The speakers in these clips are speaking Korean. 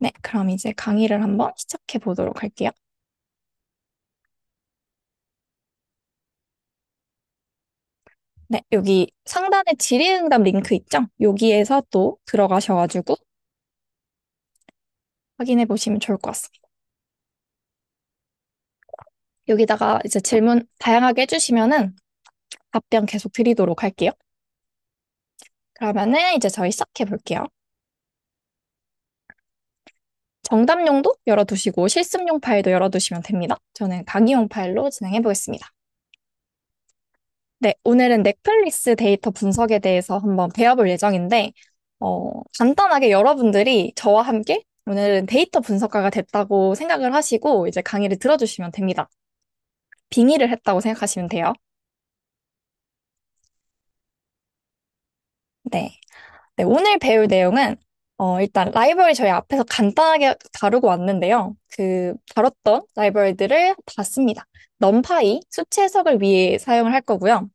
네, 그럼 이제 강의를 한번 시작해 보도록 할게요. 네, 여기 상단에 질의응답 링크 있죠? 여기에서 또 들어가셔가지고 확인해 보시면 좋을 것 같습니다. 여기다가 이제 질문 다양하게 해주시면은 답변 계속 드리도록 할게요. 그러면은 이제 저희 시작해 볼게요. 정답용도 열어두시고 실습용 파일도 열어두시면 됩니다. 저는 강의용 파일로 진행해 보겠습니다. 네, 오늘은 넷플릭스 데이터 분석에 대해서 한번 배워볼 예정인데, 간단하게 여러분들이 저와 함께 오늘은 데이터 분석가가 됐다고 생각을 하시고 이제 강의를 들어주시면 됩니다. 빙의를 했다고 생각하시면 돼요. 네. 네, 오늘 배울 내용은 일단 라이브러리 저희 앞에서 간단하게 다루고 왔는데요. 그 다뤘던 라이브러리들을 다 씁니다. 넘파이 수치 해석을 위해 사용을 할 거고요.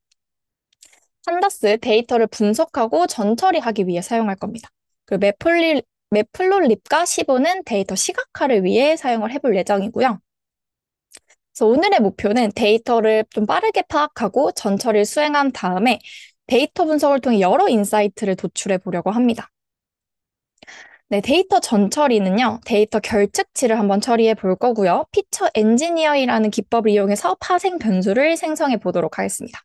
판다스 데이터를 분석하고 전처리하기 위해 사용할 겁니다. 그리고 매플롯립과 시보는 데이터 시각화를 위해 사용을 해볼 예정이고요. 그래서 오늘의 목표는 데이터를 좀 빠르게 파악하고 전처리를 수행한 다음에 데이터 분석을 통해 여러 인사이트를 도출해 보려고 합니다. 네, 데이터 전처리는요, 데이터 결측치를 한번 처리해 볼 거고요. 피처 엔지니어이라는 기법을 이용해서 파생 변수를 생성해 보도록 하겠습니다.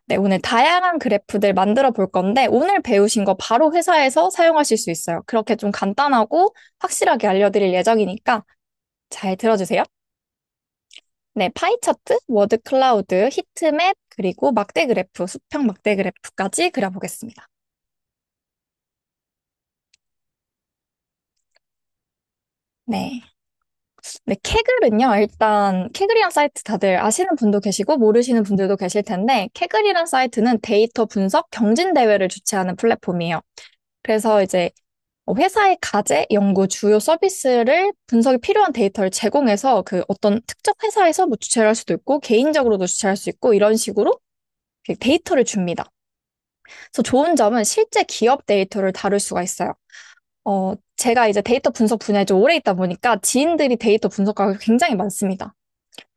네, 오늘 다양한 그래프들 만들어 볼 건데, 오늘 배우신 거 바로 회사에서 사용하실 수 있어요. 그렇게 좀 간단하고 확실하게 알려드릴 예정이니까 잘 들어주세요. 네, 파이 차트, 워드 클라우드, 히트맵, 그리고 막대 그래프, 수평 막대 그래프까지 그려보겠습니다. 네. 네, 캐글은요, 일단, 캐글이란 사이트 다들 아시는 분도 계시고, 모르시는 분들도 계실 텐데, 캐글이란 사이트는 데이터 분석 경진대회를 주최하는 플랫폼이에요. 그래서 이제 회사의 과제, 연구, 주요 서비스를 분석이 필요한 데이터를 제공해서 그 어떤 특정 회사에서 뭐 주최를 할 수도 있고, 개인적으로도 주최할 수 있고, 이런 식으로 데이터를 줍니다. 그래서 좋은 점은 실제 기업 데이터를 다룰 수가 있어요. 제가 이제 데이터 분석 분야에 좀 오래 있다 보니까 지인들이 데이터 분석가가 굉장히 많습니다.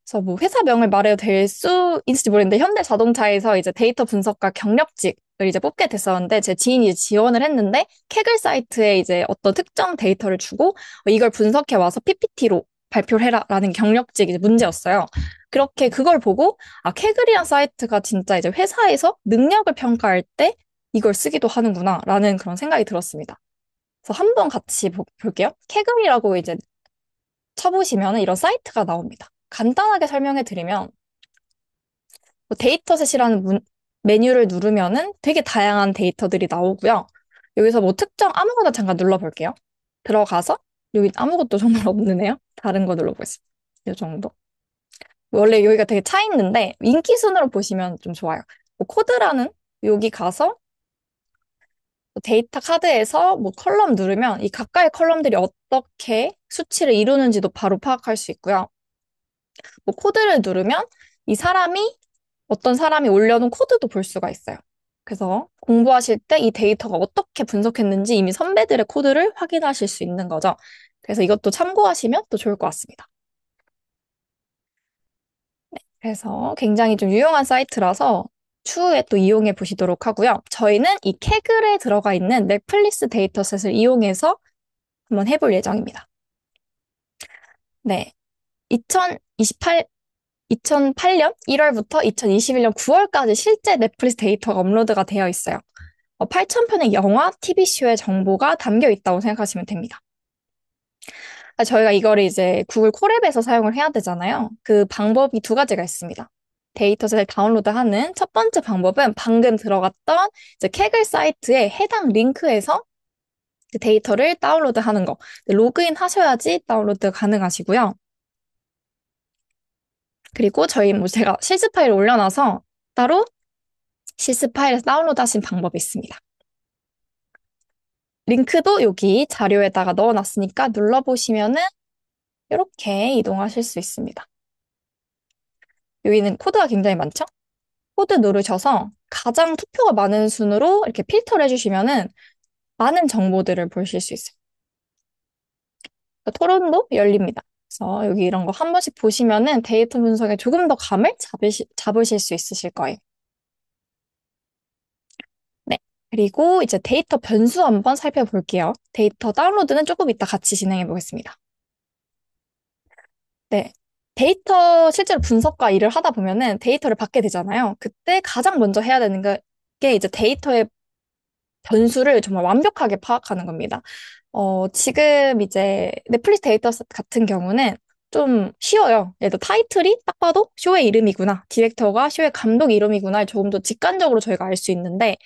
그래서 뭐 회사명을 말해도 될 수 있을지 모르겠는데 현대자동차에서 이제 데이터 분석가 경력직을 이제 뽑게 됐었는데 제 지인이 이제 지원을 했는데 캐글 사이트에 이제 어떤 특정 데이터를 주고 이걸 분석해 와서 PPT로 발표를 해라라는 경력직 이제 문제였어요. 그렇게 그걸 보고 캐글이란 사이트가 진짜 이제 회사에서 능력을 평가할 때 이걸 쓰기도 하는구나라는 그런 생각이 들었습니다. 그래서 한번 같이 볼게요. 캐글이라고 이제 쳐보시면 이런 사이트가 나옵니다. 간단하게 설명해 드리면 뭐 데이터셋이라는 메뉴를 누르면은 되게 다양한 데이터들이 나오고요. 여기서 뭐 특정 아무거나 잠깐 눌러볼게요. 들어가서 여기 아무것도 정말 없는데요. 다른 거 눌러보겠습니다. 이 정도. 원래 여기가 되게 차 있는데 인기 순으로 보시면 좀 좋아요. 뭐 코드라는 여기 가서 뭐 데이터 카드에서 뭐 컬럼 누르면 이 각각의 컬럼들이 어떻게 수치를 이루는지도 바로 파악할 수 있고요. 뭐 코드를 누르면 이 사람이 어떤 사람이 올려놓은 코드도 볼 수가 있어요. 그래서 공부하실 때 이 데이터가 어떻게 분석했는지 이미 선배들의 코드를 확인하실 수 있는 거죠. 그래서 이것도 참고하시면 또 좋을 것 같습니다. 그래서 굉장히 좀 유용한 사이트라서 추후에 또 이용해 보시도록 하고요. 저희는 이 캐글에 들어가 있는 넷플릭스 데이터셋을 이용해서 한번 해볼 예정입니다. 네. 2028, 2008년 1월부터 2021년 9월까지 실제 넷플릭스 데이터가 업로드가 되어 있어요. 8,000편의 영화, TV쇼의 정보가 담겨 있다고 생각하시면 됩니다. 저희가 이거를 이제 구글 콜앱에서 사용을 해야 되잖아요. 그 방법이 두 가지가 있습니다. 데이터셋을 다운로드하는 첫 번째 방법은 방금 들어갔던 이제 캐글 사이트의 해당 링크에서 그 데이터를 다운로드하는 거. 로그인 하셔야지 다운로드 가능하시고요. 그리고 저희 뭐 제가 실습 파일을 올려놔서 따로 실습 파일에서 다운로드 하신 방법이 있습니다. 링크도 여기 자료에다가 넣어놨으니까 눌러보시면은 이렇게 이동하실 수 있습니다. 여기는 코드가 굉장히 많죠? 코드 누르셔서 가장 투표가 많은 순으로 이렇게 필터를 해주시면은 많은 정보들을 보실 수 있어요. 토론도 열립니다. 그래서 여기 이런 거 한 번씩 보시면은 데이터 분석에 조금 더 감을 잡으실 수 있으실 거예요. 네. 그리고 이제 데이터 변수 한번 살펴볼게요. 데이터 다운로드는 조금 이따 같이 진행해 보겠습니다. 네. 데이터 실제로 분석과 일을 하다 보면은 데이터를 받게 되잖아요. 그때 가장 먼저 해야 되는 게 이제 데이터의 변수를 정말 완벽하게 파악하는 겁니다. 지금 이제 넷플릭스 데이터 같은 경우는 좀 쉬워요. 예를 들어 타이틀이 딱 봐도 쇼의 이름이구나. 디렉터가 쇼의 감독 이름이구나. 조금 더 직관적으로 저희가 알 수 있는데,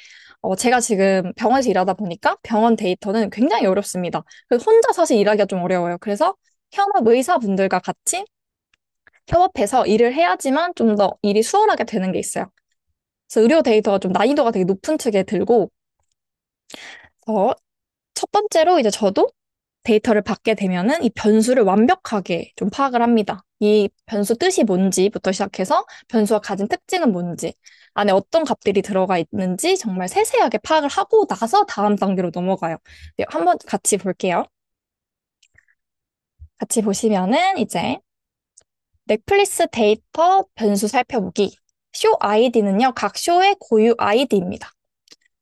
제가 지금 병원에서 일하다 보니까 병원 데이터는 굉장히 어렵습니다. 그래서 혼자 사실 일하기가 좀 어려워요. 그래서 현업 의사분들과 같이 협업해서 일을 해야지만 좀 더 일이 수월하게 되는 게 있어요. 그래서 의료 데이터가 좀 난이도가 되게 높은 측에 들고, 어, 첫 번째로 이제 저도 데이터를 받게 되면은 이 변수를 완벽하게 좀 파악을 합니다. 이 변수 뜻이 뭔지부터 시작해서 변수가 가진 특징은 뭔지, 안에 어떤 값들이 들어가 있는지 정말 세세하게 파악을 하고 나서 다음 단계로 넘어가요. 네, 한번 같이 볼게요. 같이 보시면은 이제 넷플릭스 데이터 변수 살펴보기. 쇼 아이디는요, 각 쇼의 고유 아이디입니다.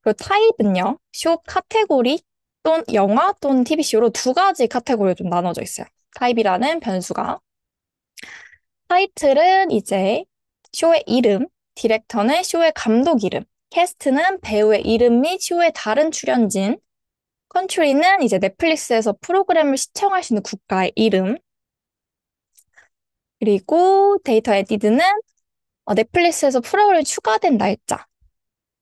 그리고 타입은요, 쇼 카테고리 또는 영화 또는 TV쇼로 두 가지 카테고리로 좀 나눠져 있어요. 타입이라는 변수가. 타이틀은 이제 쇼의 이름, 디렉터는 쇼의 감독 이름, 캐스트는 배우의 이름 및 쇼의 다른 출연진, 컨트리는 이제 넷플릭스에서 프로그램을 시청할 수 있는 국가의 이름, 그리고 데이터 에디드는 넷플릭스에서 프로그램이 추가된 날짜,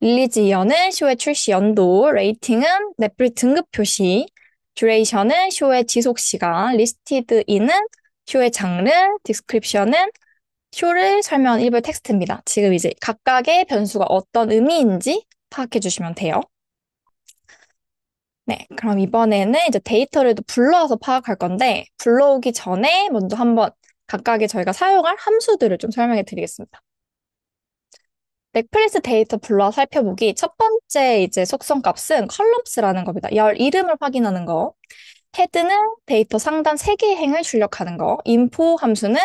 릴리즈 이어는 쇼의 출시 연도, 레이팅은 넷플릭스 등급 표시, 듀레이션은 쇼의 지속 시간, 리스티드 인은 쇼의 장르, 디스크립션은 쇼를 설명한 일부 텍스트입니다. 지금 이제 각각의 변수가 어떤 의미인지 파악해 주시면 돼요. 네, 그럼 이번에는 이제 데이터를 또 불러와서 파악할 건데, 불러오기 전에 먼저 한번 각각의 저희가 사용할 함수들을 좀 설명해 드리겠습니다. 넷플릭스 데이터 불러와 살펴보기 첫 번째 이제 속성 값은 컬럼스라는 겁니다. 열 이름을 확인하는 거. 헤드는 데이터 상단 3개의 행을 출력하는 거. 인포 함수는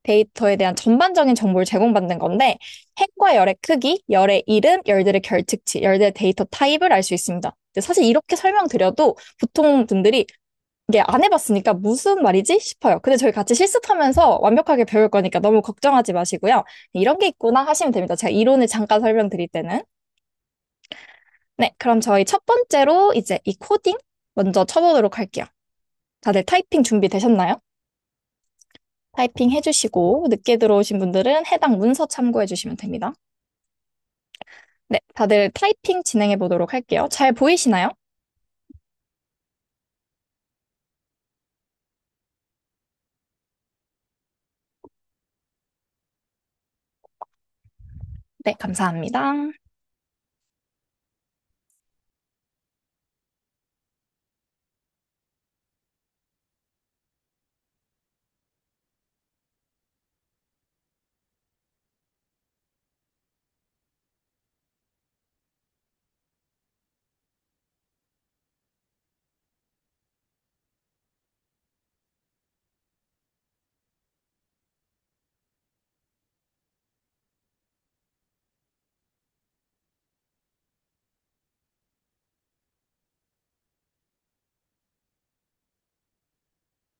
데이터에 대한 전반적인 정보를 제공받는 건데 행과 열의 크기, 열의 이름, 열들의 결특치, 열들의 데이터 타입을 알 수 있습니다. 근데 사실 이렇게 설명드려도 보통 분들이 이게 안 해봤으니까 무슨 말이지 싶어요. 근데 저희 같이 실습하면서 완벽하게 배울 거니까 너무 걱정하지 마시고요. 이런 게 있구나 하시면 됩니다. 제가 이론을 잠깐 설명드릴 때는. 네, 그럼 저희 첫 번째로 이제 이 코딩 먼저 쳐보도록 할게요. 다들 타이핑 준비되셨나요? 타이핑 해주시고 늦게 들어오신 분들은 해당 문서 참고해 주시면 됩니다. 네, 다들 타이핑 진행해 보도록 할게요. 잘 보이시나요? 네, 감사합니다.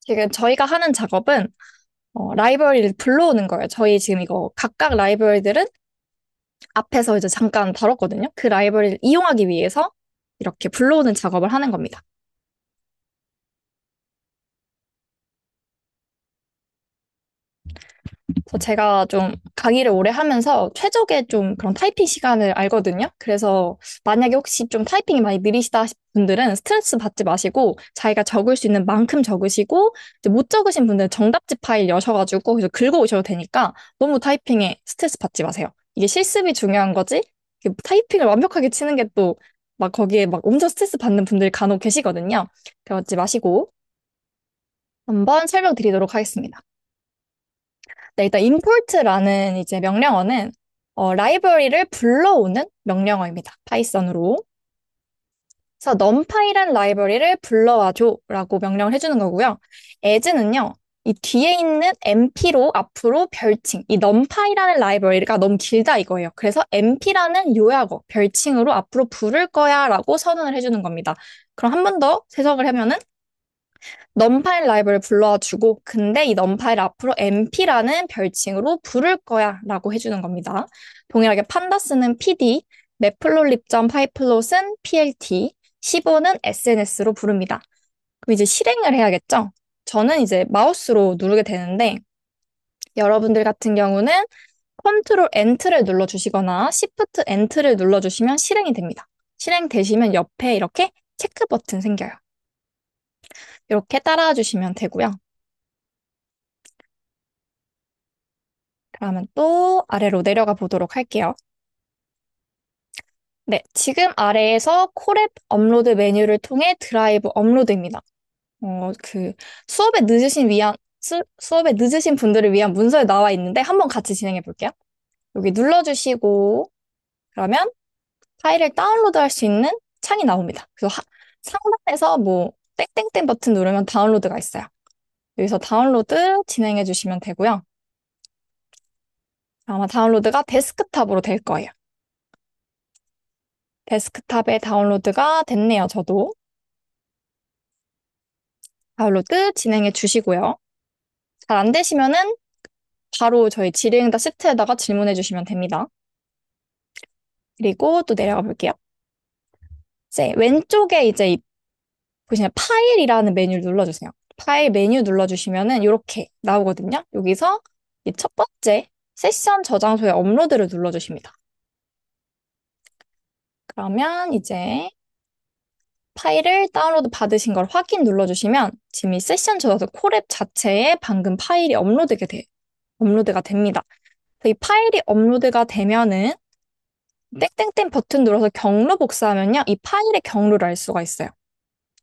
지금 저희가 하는 작업은 라이브러리를 불러오는 거예요. 저희 지금 이거 각각 라이브러리들은 앞에서 이제 잠깐 다뤘거든요. 그 라이브러리를 이용하기 위해서 이렇게 불러오는 작업을 하는 겁니다. 그래서 제가 좀 강의를 오래 하면서 최적의 좀 그런 타이핑 시간을 알거든요. 그래서 만약에 혹시 좀 타이핑이 많이 느리시다 분들은 스트레스 받지 마시고 자기가 적을 수 있는 만큼 적으시고 이제 못 적으신 분들은 정답지 파일 여셔가지고 그래서 긁어 오셔도 되니까 너무 타이핑에 스트레스 받지 마세요. 이게 실습이 중요한 거지. 이게 타이핑을 완벽하게 치는 게 또 막 거기에 막 엄청 스트레스 받는 분들이 간혹 계시거든요. 그러지 마시고 한번 설명드리도록 하겠습니다. 네, 일단 import라는 이제 명령어는 라이브러리를 불러오는 명령어입니다. 파이썬으로. 그래서 numpy란 라이브러리를 불러와줘 라고 명령을 해주는 거고요. as는요, 이 뒤에 있는 mp로 앞으로 별칭, 이 numpy라는 라이브러리가 너무 길다 이거예요. 그래서 mp라는 요약어, 별칭으로 앞으로 부를 거야 라고 선언을 해주는 겁니다. 그럼 한 번 더 해석을 하면은 numpy 라이브러리를 불러주고 근데 이 numpy를 앞으로 mp라는 별칭으로 부를 거야 라고 해주는 겁니다. 동일하게 판다스는 pd, 매플롯립 파이플롯은 plt, 15는 SNS로 부릅니다. 그럼 이제 실행을 해야겠죠? 저는 이제 마우스로 누르게 되는데 여러분들 같은 경우는 컨트롤 엔트를 눌러주시거나 시프트 엔트를 눌러주시면 실행이 됩니다. 실행되시면 옆에 이렇게 체크 버튼 생겨요. 이렇게 따라와 주시면 되고요. 그러면 또 아래로 내려가 보도록 할게요. 네, 지금 아래에서 콜앱 업로드 메뉴를 통해 드라이브 업로드입니다. 그 수업에 늦으신 분들을 위한 문서에 나와 있는데 한번 같이 진행해 볼게요. 여기 눌러주시고 그러면 파일을 다운로드 할 수 있는 창이 나옵니다. 그래서 상단에서 뭐 땡땡땡 버튼 누르면 다운로드가 있어요. 여기서 다운로드 진행해 주시면 되고요. 아마 다운로드가 데스크탑으로 될 거예요. 데스크탑에 다운로드가 됐네요, 저도. 다운로드 진행해 주시고요. 잘 안 되시면은 바로 저희 질의응답 시트에다가 질문해 주시면 됩니다. 그리고 또 내려가 볼게요. 이제 왼쪽에 이제 보시면 파일이라는 메뉴를 눌러주세요. 파일 메뉴 눌러주시면은 이렇게 나오거든요. 여기서 이 첫 번째 세션 저장소에 업로드를 눌러주십니다. 그러면 이제 파일을 다운로드 받으신 걸 확인 눌러주시면 지금 이 세션 저장소 콜앱 자체에 방금 파일이 업로드가 됩니다. 이 파일이 업로드가 되면은 땡땡땡 버튼 눌러서 경로 복사하면요. 이 파일의 경로를 알 수가 있어요.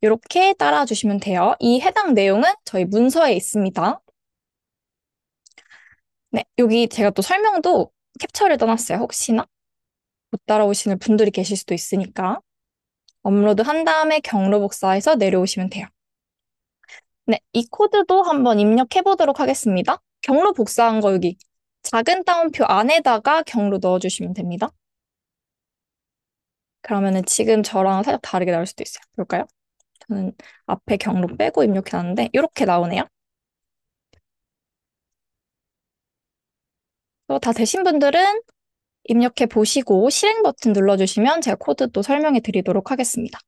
이렇게 따라와 주시면 돼요. 이 해당 내용은 저희 문서에 있습니다. 네, 여기 제가 또 설명도 캡처를 떠났어요. 혹시나 못 따라오시는 분들이 계실 수도 있으니까. 업로드 한 다음에 경로 복사해서 내려오시면 돼요. 네, 이 코드도 한번 입력해 보도록 하겠습니다. 경로 복사한 거 여기 작은 따옴표 안에다가 경로 넣어주시면 됩니다. 그러면은 지금 저랑 살짝 다르게 나올 수도 있어요. 볼까요? 저는 앞에 경로 빼고 입력해 놨는데 이렇게 나오네요. 또 다 되신 분들은 입력해 보시고 실행 버튼 눌러주시면 제가 코드 또 설명해 드리도록 하겠습니다.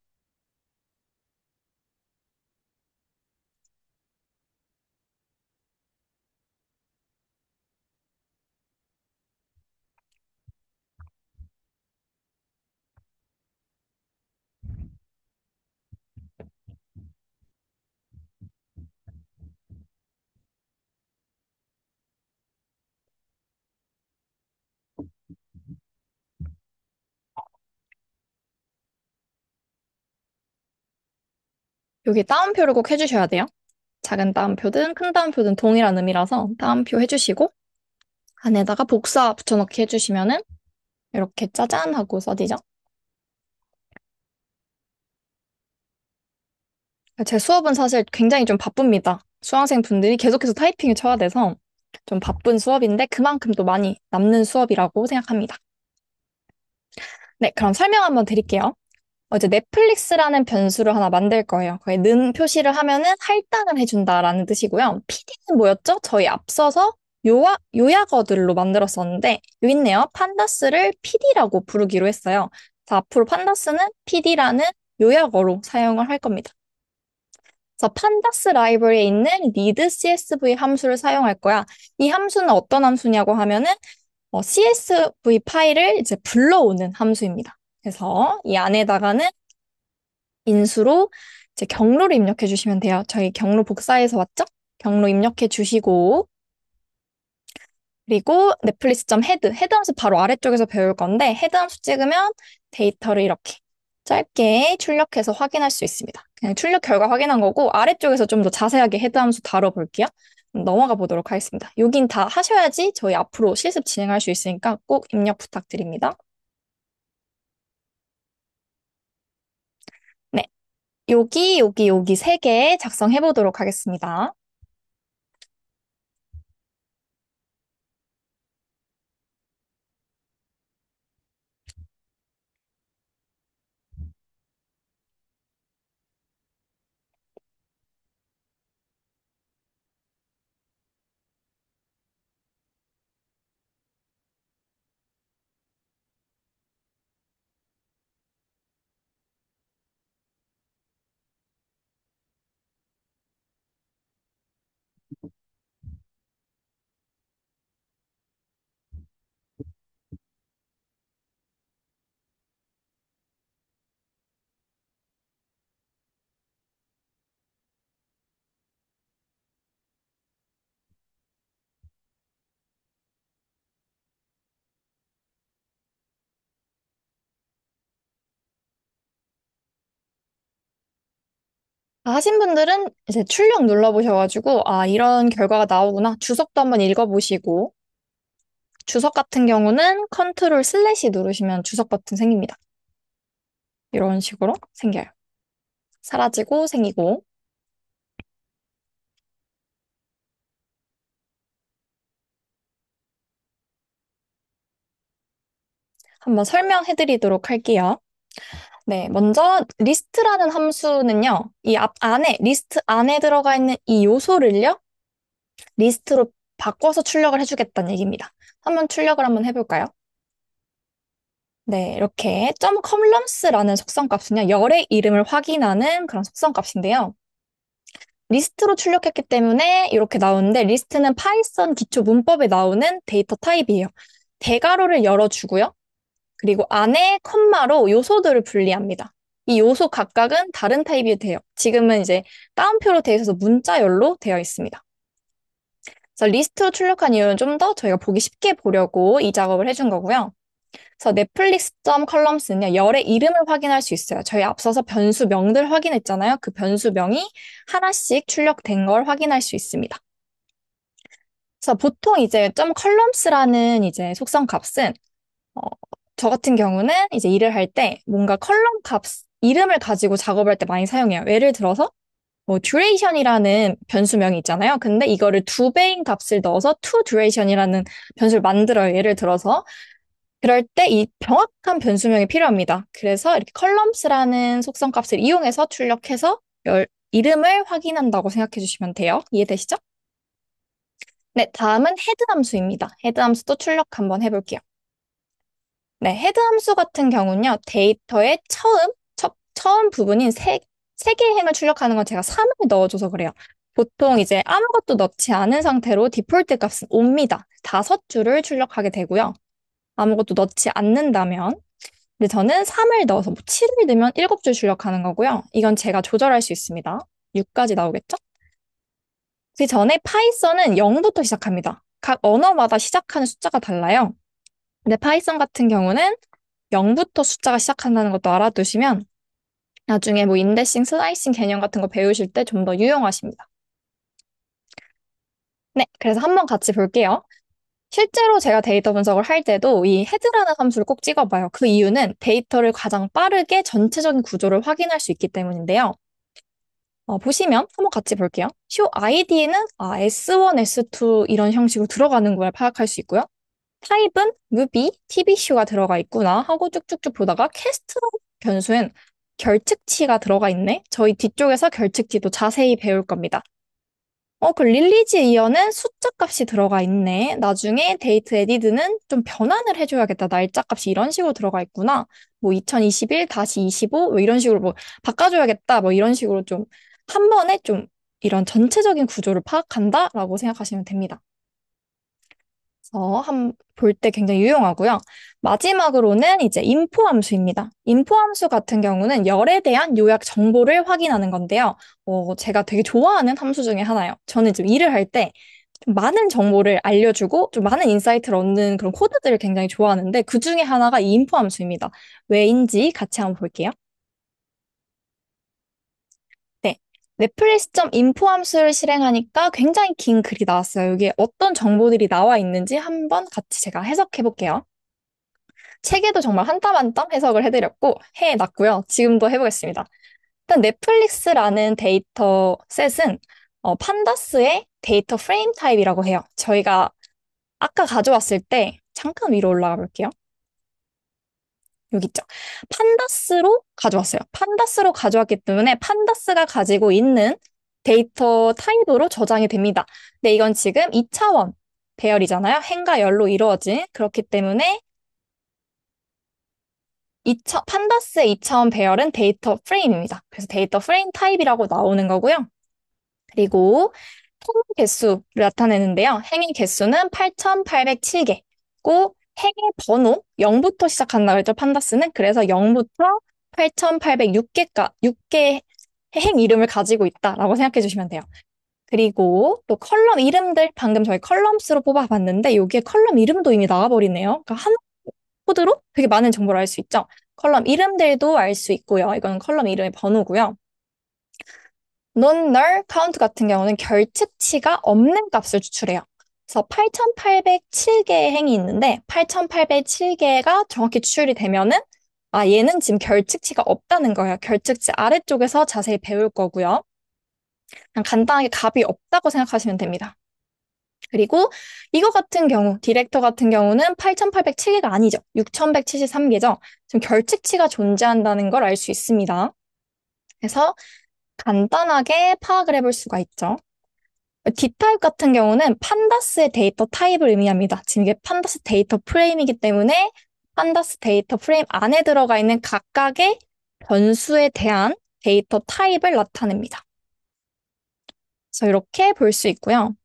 여기 따옴표를 꼭 해주셔야 돼요. 작은 따옴표든 큰 따옴표든 동일한 의미라서 따옴표 해주시고 안에다가 복사 붙여넣기 해주시면은 이렇게 짜잔 하고 써지죠. 제 수업은 사실 굉장히 좀 바쁩니다. 수강생 분들이 계속해서 타이핑을 쳐야 돼서 좀 바쁜 수업인데 그만큼 또 많이 남는 수업이라고 생각합니다. 네, 그럼 설명 한번 드릴게요. 이제 넷플릭스라는 변수를 하나 만들 거예요. 거기에 는 표시를 하면은 할당을 해준다라는 뜻이고요. PD는 뭐였죠? 저희 앞서서 요약어들로 만들었었는데 여기 있네요. 판다스를 PD라고 부르기로 했어요. 자, 앞으로 판다스는 PD라는 요약어로 사용을 할 겁니다. 그래서 판다스 라이브러리에 있는 read CSV 함수를 사용할 거야. 이 함수는 어떤 함수냐고 하면은 CSV 파일을 이제 불러오는 함수입니다. 그래서 이 안에다가는 인수로 이제 경로를 입력해 주시면 돼요. 저희 경로 복사해서 왔죠? 경로 입력해 주시고 그리고 헤드 함수 바로 아래쪽에서 배울 건데 헤드 함수 찍으면 데이터를 이렇게 짧게 출력해서 확인할 수 있습니다. 그냥 출력 결과 확인한 거고 아래쪽에서 좀 더 자세하게 헤드 함수 다뤄볼게요. 넘어가 보도록 하겠습니다. 여긴 다 하셔야지 저희 앞으로 실습 진행할 수 있으니까 꼭 입력 부탁드립니다. 여기 세 개 작성해 보도록 하겠습니다. 다 하신 분들은 이제 출력 눌러보셔가지고, 아, 이런 결과가 나오구나. 주석도 한번 읽어보시고, 주석 같은 경우는 컨트롤 슬래시 누르시면 주석 버튼 생깁니다. 이런 식으로 생겨요. 사라지고 생기고. 한번 설명해 드리도록 할게요. 네, 먼저 리스트라는 함수는요, 이 안에, 리스트 안에 들어가 있는 이 요소를요, 리스트로 바꿔서 출력을 해주겠다는 얘기입니다. 한번 출력을 한번 해볼까요? 네, 이렇게 .columns라는 속성값은요, 열의 이름을 확인하는 그런 속성값인데요. 리스트로 출력했기 때문에 이렇게 나오는데, 리스트는 파이썬 기초 문법에 나오는 데이터 타입이에요. 대괄호를 열어주고요. 그리고 안에 컴마로 요소들을 분리합니다. 이 요소 각각은 다른 타입이 돼요. 지금은 이제 따옴표로 되어 있어서 문자열로 되어 있습니다. 그래서 리스트로 출력한 이유는 좀 더 저희가 보기 쉽게 보려고 이 작업을 해준 거고요. 그래서 넷플릭스.columns는요, 열의 이름을 확인할 수 있어요. 저희 앞서서 변수명들 확인했잖아요. 그 변수명이 하나씩 출력된 걸 확인할 수 있습니다. 그래서 보통 이제 .columns라는 이제 속성 값은 어, 저 같은 경우는 이제 일을 할 때 뭔가 컬럼 값, 이름을 가지고 작업할 때 많이 사용해요. 예를 들어서 뭐 duration이라는 변수명이 있잖아요. 근데 이거를 두 배인 값을 넣어서 to duration이라는 변수를 만들어요. 예를 들어서 그럴 때 이 정확한 변수명이 필요합니다. 그래서 이렇게 columns라는 속성 값을 이용해서 출력해서 이름을 확인한다고 생각해 주시면 돼요. 이해되시죠? 네, 다음은 헤드 함수입니다. 헤드 함수도 출력 한번 해볼게요. 네, 헤드 함수 같은 경우는요, 데이터의 처음 부분인 세 개의 행을 출력하는 건 제가 3을 넣어줘서 그래요. 보통 이제 아무것도 넣지 않은 상태로 디폴트 값은 옵니다. 5줄을 출력하게 되고요. 아무것도 넣지 않는다면, 근데 저는 3을 넣어서 뭐 7을 넣으면 7줄 출력하는 거고요. 이건 제가 조절할 수 있습니다. 6까지 나오겠죠? 그 전에 파이썬은 0부터 시작합니다. 각 언어마다 시작하는 숫자가 달라요. 근데 파이썬 같은 경우는 0부터 숫자가 시작한다는 것도 알아두시면 나중에 뭐 인덱싱, 슬라이싱 개념 같은 거 배우실 때 좀 더 유용하십니다. 네, 그래서 한번 같이 볼게요. 실제로 제가 데이터 분석을 할 때도 이 헤드라는 함수를 꼭 찍어봐요. 그 이유는 데이터를 가장 빠르게 전체적인 구조를 확인할 수 있기 때문인데요. 보시면 한번 같이 볼게요. show id는 S1, S2 이런 형식으로 들어가는 걸 파악할 수 있고요. 타입은 뮤비, TV쇼가 들어가 있구나 하고 쭉쭉쭉 보다가 캐스트로 변수엔 결측치가 들어가 있네. 저희 뒤쪽에서 결측치도 자세히 배울 겁니다. 그 릴리즈 이어는 숫자 값이 들어가 있네. 나중에 데이트 에디드는 좀 변환을 해줘야겠다. 날짜 값이 이런 식으로 들어가 있구나. 뭐 2021-25 뭐 이런 식으로 뭐 바꿔줘야겠다. 뭐 이런 식으로 좀 한 번에 좀 이런 전체적인 구조를 파악한다라고 생각하시면 됩니다. 한 볼 때 굉장히 유용하고요. 마지막으로는 이제 인포 함수입니다. 인포 함수 같은 경우는 열에 대한 요약 정보를 확인하는 건데요. 제가 되게 좋아하는 함수 중에 하나예요. 저는 지금 일을 할 때 좀 많은 정보를 알려주고 좀 많은 인사이트를 얻는 그런 코드들을 굉장히 좋아하는데 그 중에 하나가 이 인포 함수입니다. 왜인지 같이 한번 볼게요. 네. 넷플릭스.info 함수를 실행하니까 굉장히 긴 글이 나왔어요. 여기에 어떤 정보들이 나와 있는지 한번 같이 제가 해석해 볼게요. 책에도 정말 한 땀 한 땀 해석을 해드렸고, 해놨고요. 지금도 해보겠습니다. 일단 넷플릭스라는 데이터 셋은 판다스의 데이터 프레임 타입이라고 해요. 저희가 아까 가져왔을 때 잠깐 위로 올라가 볼게요. 여기 있죠. 판다스로 가져왔어요. 판다스로 가져왔기 때문에 판다스가 가지고 있는 데이터 타입으로 저장이 됩니다. 근데 이건 지금 2차원 배열이잖아요. 행과 열로 이루어진. 그렇기 때문에 판다스의 2차원 배열은 데이터 프레임입니다. 그래서 데이터 프레임 타입이라고 나오는 거고요. 그리고 행 개수를 나타내는데요. 행의 개수는 8,807개고 행의 번호 0부터 시작한다고 했죠. 판다스는. 그래서 0부터 8,806개가 6개 행 이름을 가지고 있다라고 생각해 주시면 돼요. 그리고 또 컬럼 이름들 방금 저희 컬럼스로 뽑아봤는데 여기에 컬럼 이름도 이미 나와버리네요. 그러니까 한 코드로 되게 많은 정보를 알 수 있죠. 컬럼 이름들도 알 수 있고요. 이건 컬럼 이름의 번호고요. non null count 같은 경우는 결측치가 없는 값을 추출해요. 그래서 8,807개의 행이 있는데 8,807개가 정확히 추출이 되면은 얘는 지금 결측치가 없다는 거예요. 결측치 아래쪽에서 자세히 배울 거고요. 그냥 간단하게 값이 없다고 생각하시면 됩니다. 그리고 이거 같은 경우, 디렉터 같은 경우는 8,807개가 아니죠. 6,173개죠. 지금 결측치가 존재한다는 걸 알 수 있습니다. 그래서 간단하게 파악을 해볼 수가 있죠. D타입 같은 경우는 판다스의 데이터 타입을 의미합니다. 지금 이게 판다스 데이터 프레임이기 때문에 판다스 데이터 프레임 안에 들어가 있는 각각의 변수에 대한 데이터 타입을 나타냅니다. 그래서 이렇게 볼 수 있고요.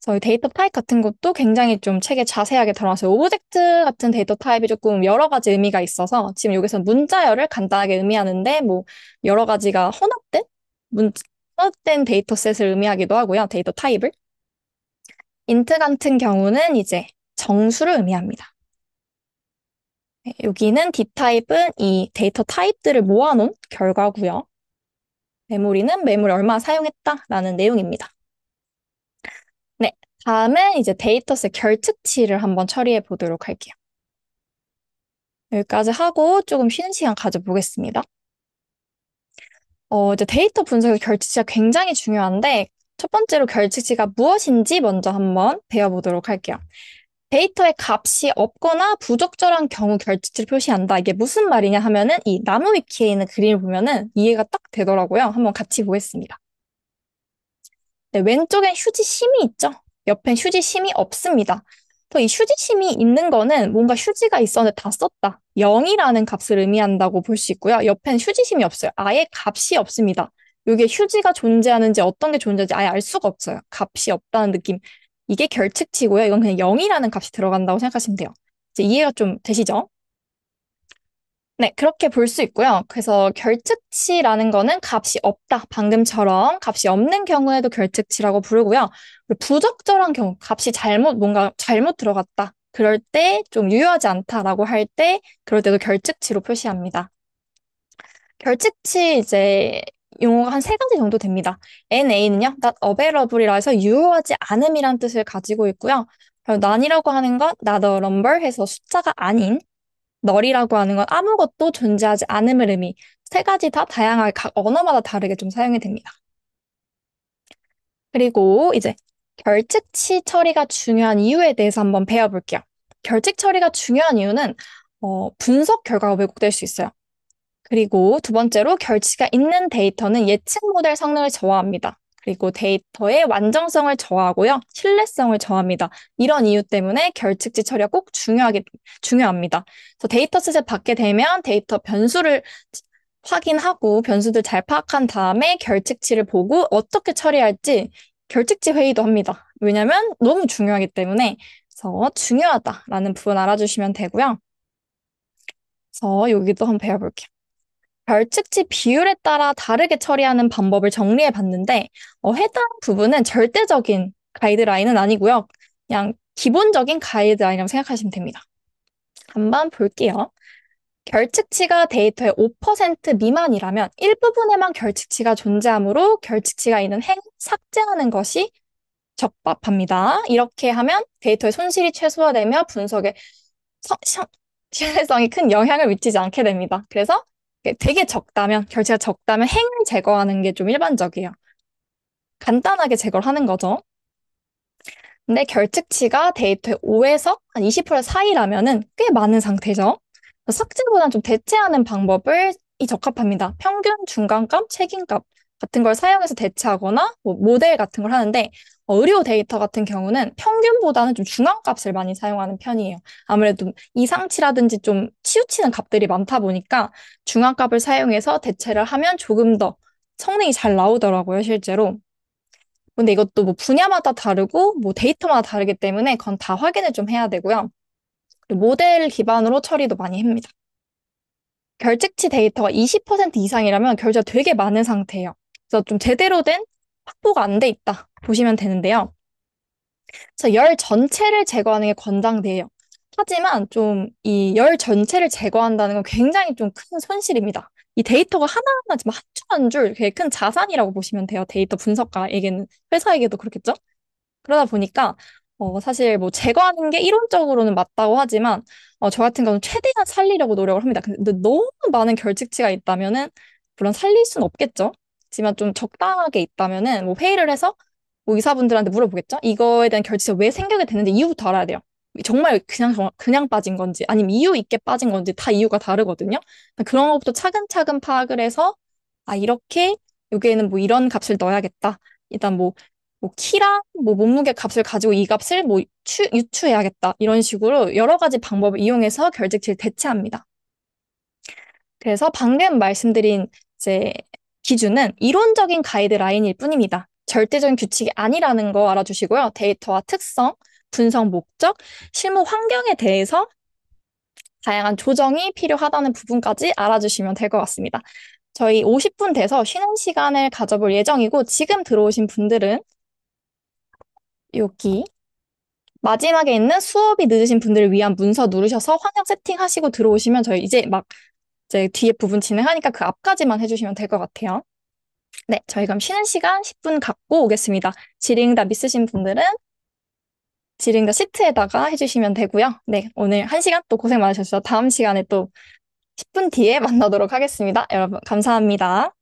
저희 데이터 타입 같은 것도 굉장히 좀 책에 자세하게 다뤄놨어요. 오브젝트 같은 데이터 타입이 조금 여러 가지 의미가 있어서 지금 여기서 문자열을 간단하게 의미하는데 뭐 여러 가지가 혼합된 데이터셋을 의미하기도 하고요. 데이터 타입을. 인트 같은 경우는 이제 정수를 의미합니다. 네, 여기는 D타입은 이 데이터 타입들을 모아놓은 결과고요. 메모리는 메모리 얼마 사용했다라는 내용입니다. 네, 다음은 이제 데이터셋 결측치를 한번 처리해 보도록 할게요. 여기까지 하고 조금 쉬는 시간 가져보겠습니다. 이제 데이터 분석에서 결측치가 굉장히 중요한데 첫 번째로 결측치가 무엇인지 먼저 한번 배워보도록 할게요. 데이터의 값이 없거나 부적절한 경우 결측치를 표시한다. 이게 무슨 말이냐 하면은 이 나무 위키에 있는 그림을 보면은 이해가 딱 되더라고요. 한번 같이 보겠습니다. 네, 왼쪽엔 휴지 심이 있죠? 옆엔 휴지 심이 없습니다. 또 이 휴지 심이 있는 거는 뭔가 휴지가 있었는데 다 썼다. 0이라는 값을 의미한다고 볼 수 있고요. 옆엔 휴지 심이 없어요. 아예 값이 없습니다. 이게 휴지가 존재하는지 어떤 게 존재하는지 아예 알 수가 없어요. 값이 없다는 느낌. 이게 결측치고요. 이건 그냥 0이라는 값이 들어간다고 생각하시면 돼요. 이제 이해가 좀 되시죠? 네, 그렇게 볼 수 있고요. 그래서 결측치라는 거는 값이 없다. 방금처럼 값이 없는 경우에도 결측치라고 부르고요. 그리고 부적절한 경우, 값이 뭔가 잘못 들어갔다. 그럴 때 좀 유효하지 않다라고 할 때, 그럴 때도 결측치로 표시합니다. 결측치 이제 용어가 한 세 가지 정도 됩니다. NA는요, not available이라 해서 유효하지 않음이란 뜻을 가지고 있고요. 그리고 none이라고 하는 건 not a number 해서 숫자가 아닌 널이라고 하는 건 아무것도 존재하지 않음을 의미. 세 가지 다 다양하게 각 언어마다 다르게 좀 사용이 됩니다. 그리고 이제 결측치 처리가 중요한 이유에 대해서 한번 배워볼게요. 결측 처리가 중요한 이유는 분석 결과가 왜곡될 수 있어요. 그리고 두 번째로 결치가 있는 데이터는 예측 모델 성능을 저하합니다. 그리고 데이터의 완전성을 저하고요. 신뢰성을 저하합니다. 이런 이유 때문에 결측치 처리가 꼭 중요합니다. 그래서 데이터셋을 받게 되면 데이터 변수를 확인하고 변수들 잘 파악한 다음에 결측치를 보고 어떻게 처리할지 결측치 회의도 합니다. 왜냐면 너무 중요하기 때문에 그래서 중요하다라는 부분 알아주시면 되고요. 그래서 여기도 한번 배워볼게요. 결측치 비율에 따라 다르게 처리하는 방법을 정리해 봤는데, 해당 부분은 절대적인 가이드라인은 아니고요. 그냥 기본적인 가이드라인이라고 생각하시면 됩니다. 한번 볼게요. 결측치가 데이터의 5% 미만이라면 일부분에만 결측치가 존재하므로 결측치가 있는 행 삭제하는 것이 적합합니다. 이렇게 하면 데이터의 손실이 최소화되며 분석에 신뢰성이 큰 영향을 미치지 않게 됩니다. 그래서 되게 적다면, 결치가 적다면 행을 제거하는 게 좀 일반적이에요. 간단하게 제거를 하는 거죠. 근데 결측치가 데이터의 5에서 한 20% 사이라면은 꽤 많은 상태죠. 삭제보다는 좀 대체하는 방법을 이 적합합니다. 평균, 중간값, 책임값 같은 걸 사용해서 대체하거나 뭐 모델 같은 걸 하는데 의료 데이터 같은 경우는 평균보다는 좀 중간값을 많이 사용하는 편이에요. 아무래도 이상치라든지 좀 치우치는 값들이 많다 보니까 중간값을 사용해서 대체를 하면 조금 더 성능이 잘 나오더라고요, 실제로. 근데 이것도 뭐 분야마다 다르고 뭐 데이터마다 다르기 때문에 그건 다 확인을 좀 해야 되고요. 그리고 모델 기반으로 처리도 많이 합니다. 결직치 데이터가 20% 이상이라면 결제가 되게 많은 상태예요. 그래서 좀 제대로 된 확보가 안 돼 있다 보시면 되는데요. 그래서 열 전체를 제거하는 게 권장돼요. 하지만 좀 이 열 전체를 제거한다는 건 굉장히 좀 큰 손실입니다. 이 데이터가 하나하나 지금 한 줄 한 줄 되게 큰 자산이라고 보시면 돼요. 데이터 분석가에게는, 회사에게도 그렇겠죠? 그러다 보니까 사실 뭐 제거하는 게 이론적으로는 맞다고 하지만 저 같은 경우는 최대한 살리려고 노력을 합니다. 근데 너무 많은 결칙치가 있다면은 물론 살릴 수는 없겠죠. 하지만 좀 적당하게 있다면은 뭐 회의를 해서 뭐 의사분들한테 물어보겠죠. 이거에 대한 결칙이 왜 생기게 됐는지 이유부터 알아야 돼요. 정말 그냥 빠진 건지 아니면 이유 있게 빠진 건지 다 이유가 다르거든요. 그런 것부터 차근차근 파악을 해서 아 이렇게 여기에는 뭐 이런 값을 넣어야겠다. 일단 뭐 키랑 뭐 몸무게 값을 가지고 이 값을 뭐 유추해야겠다. 이런 식으로 여러 가지 방법을 이용해서 결직치를 대체합니다. 그래서 방금 말씀드린 이제 기준은 이론적인 가이드라인일 뿐입니다. 절대적인 규칙이 아니라는 거 알아주시고요. 데이터와 특성, 분석 목적, 실무 환경에 대해서 다양한 조정이 필요하다는 부분까지 알아주시면 될 것 같습니다. 저희 50분 돼서 쉬는 시간을 가져볼 예정이고 지금 들어오신 분들은 여기 마지막에 있는 수업이 늦으신 분들을 위한 문서 누르셔서 환경 세팅하시고 들어오시면 저희 이제 막 이제 뒤에 부분 진행하니까 그 앞까지만 해주시면 될 것 같아요. 네, 저희 그럼 쉬는 시간 10분 갖고 오겠습니다. 질의응답 있으신 분들은 질의응답 시트에다가 해주시면 되고요. 네, 오늘 1시간 또 고생 많으셨어요. 다음 시간에 또 10분 뒤에 만나도록 하겠습니다. 여러분, 감사합니다.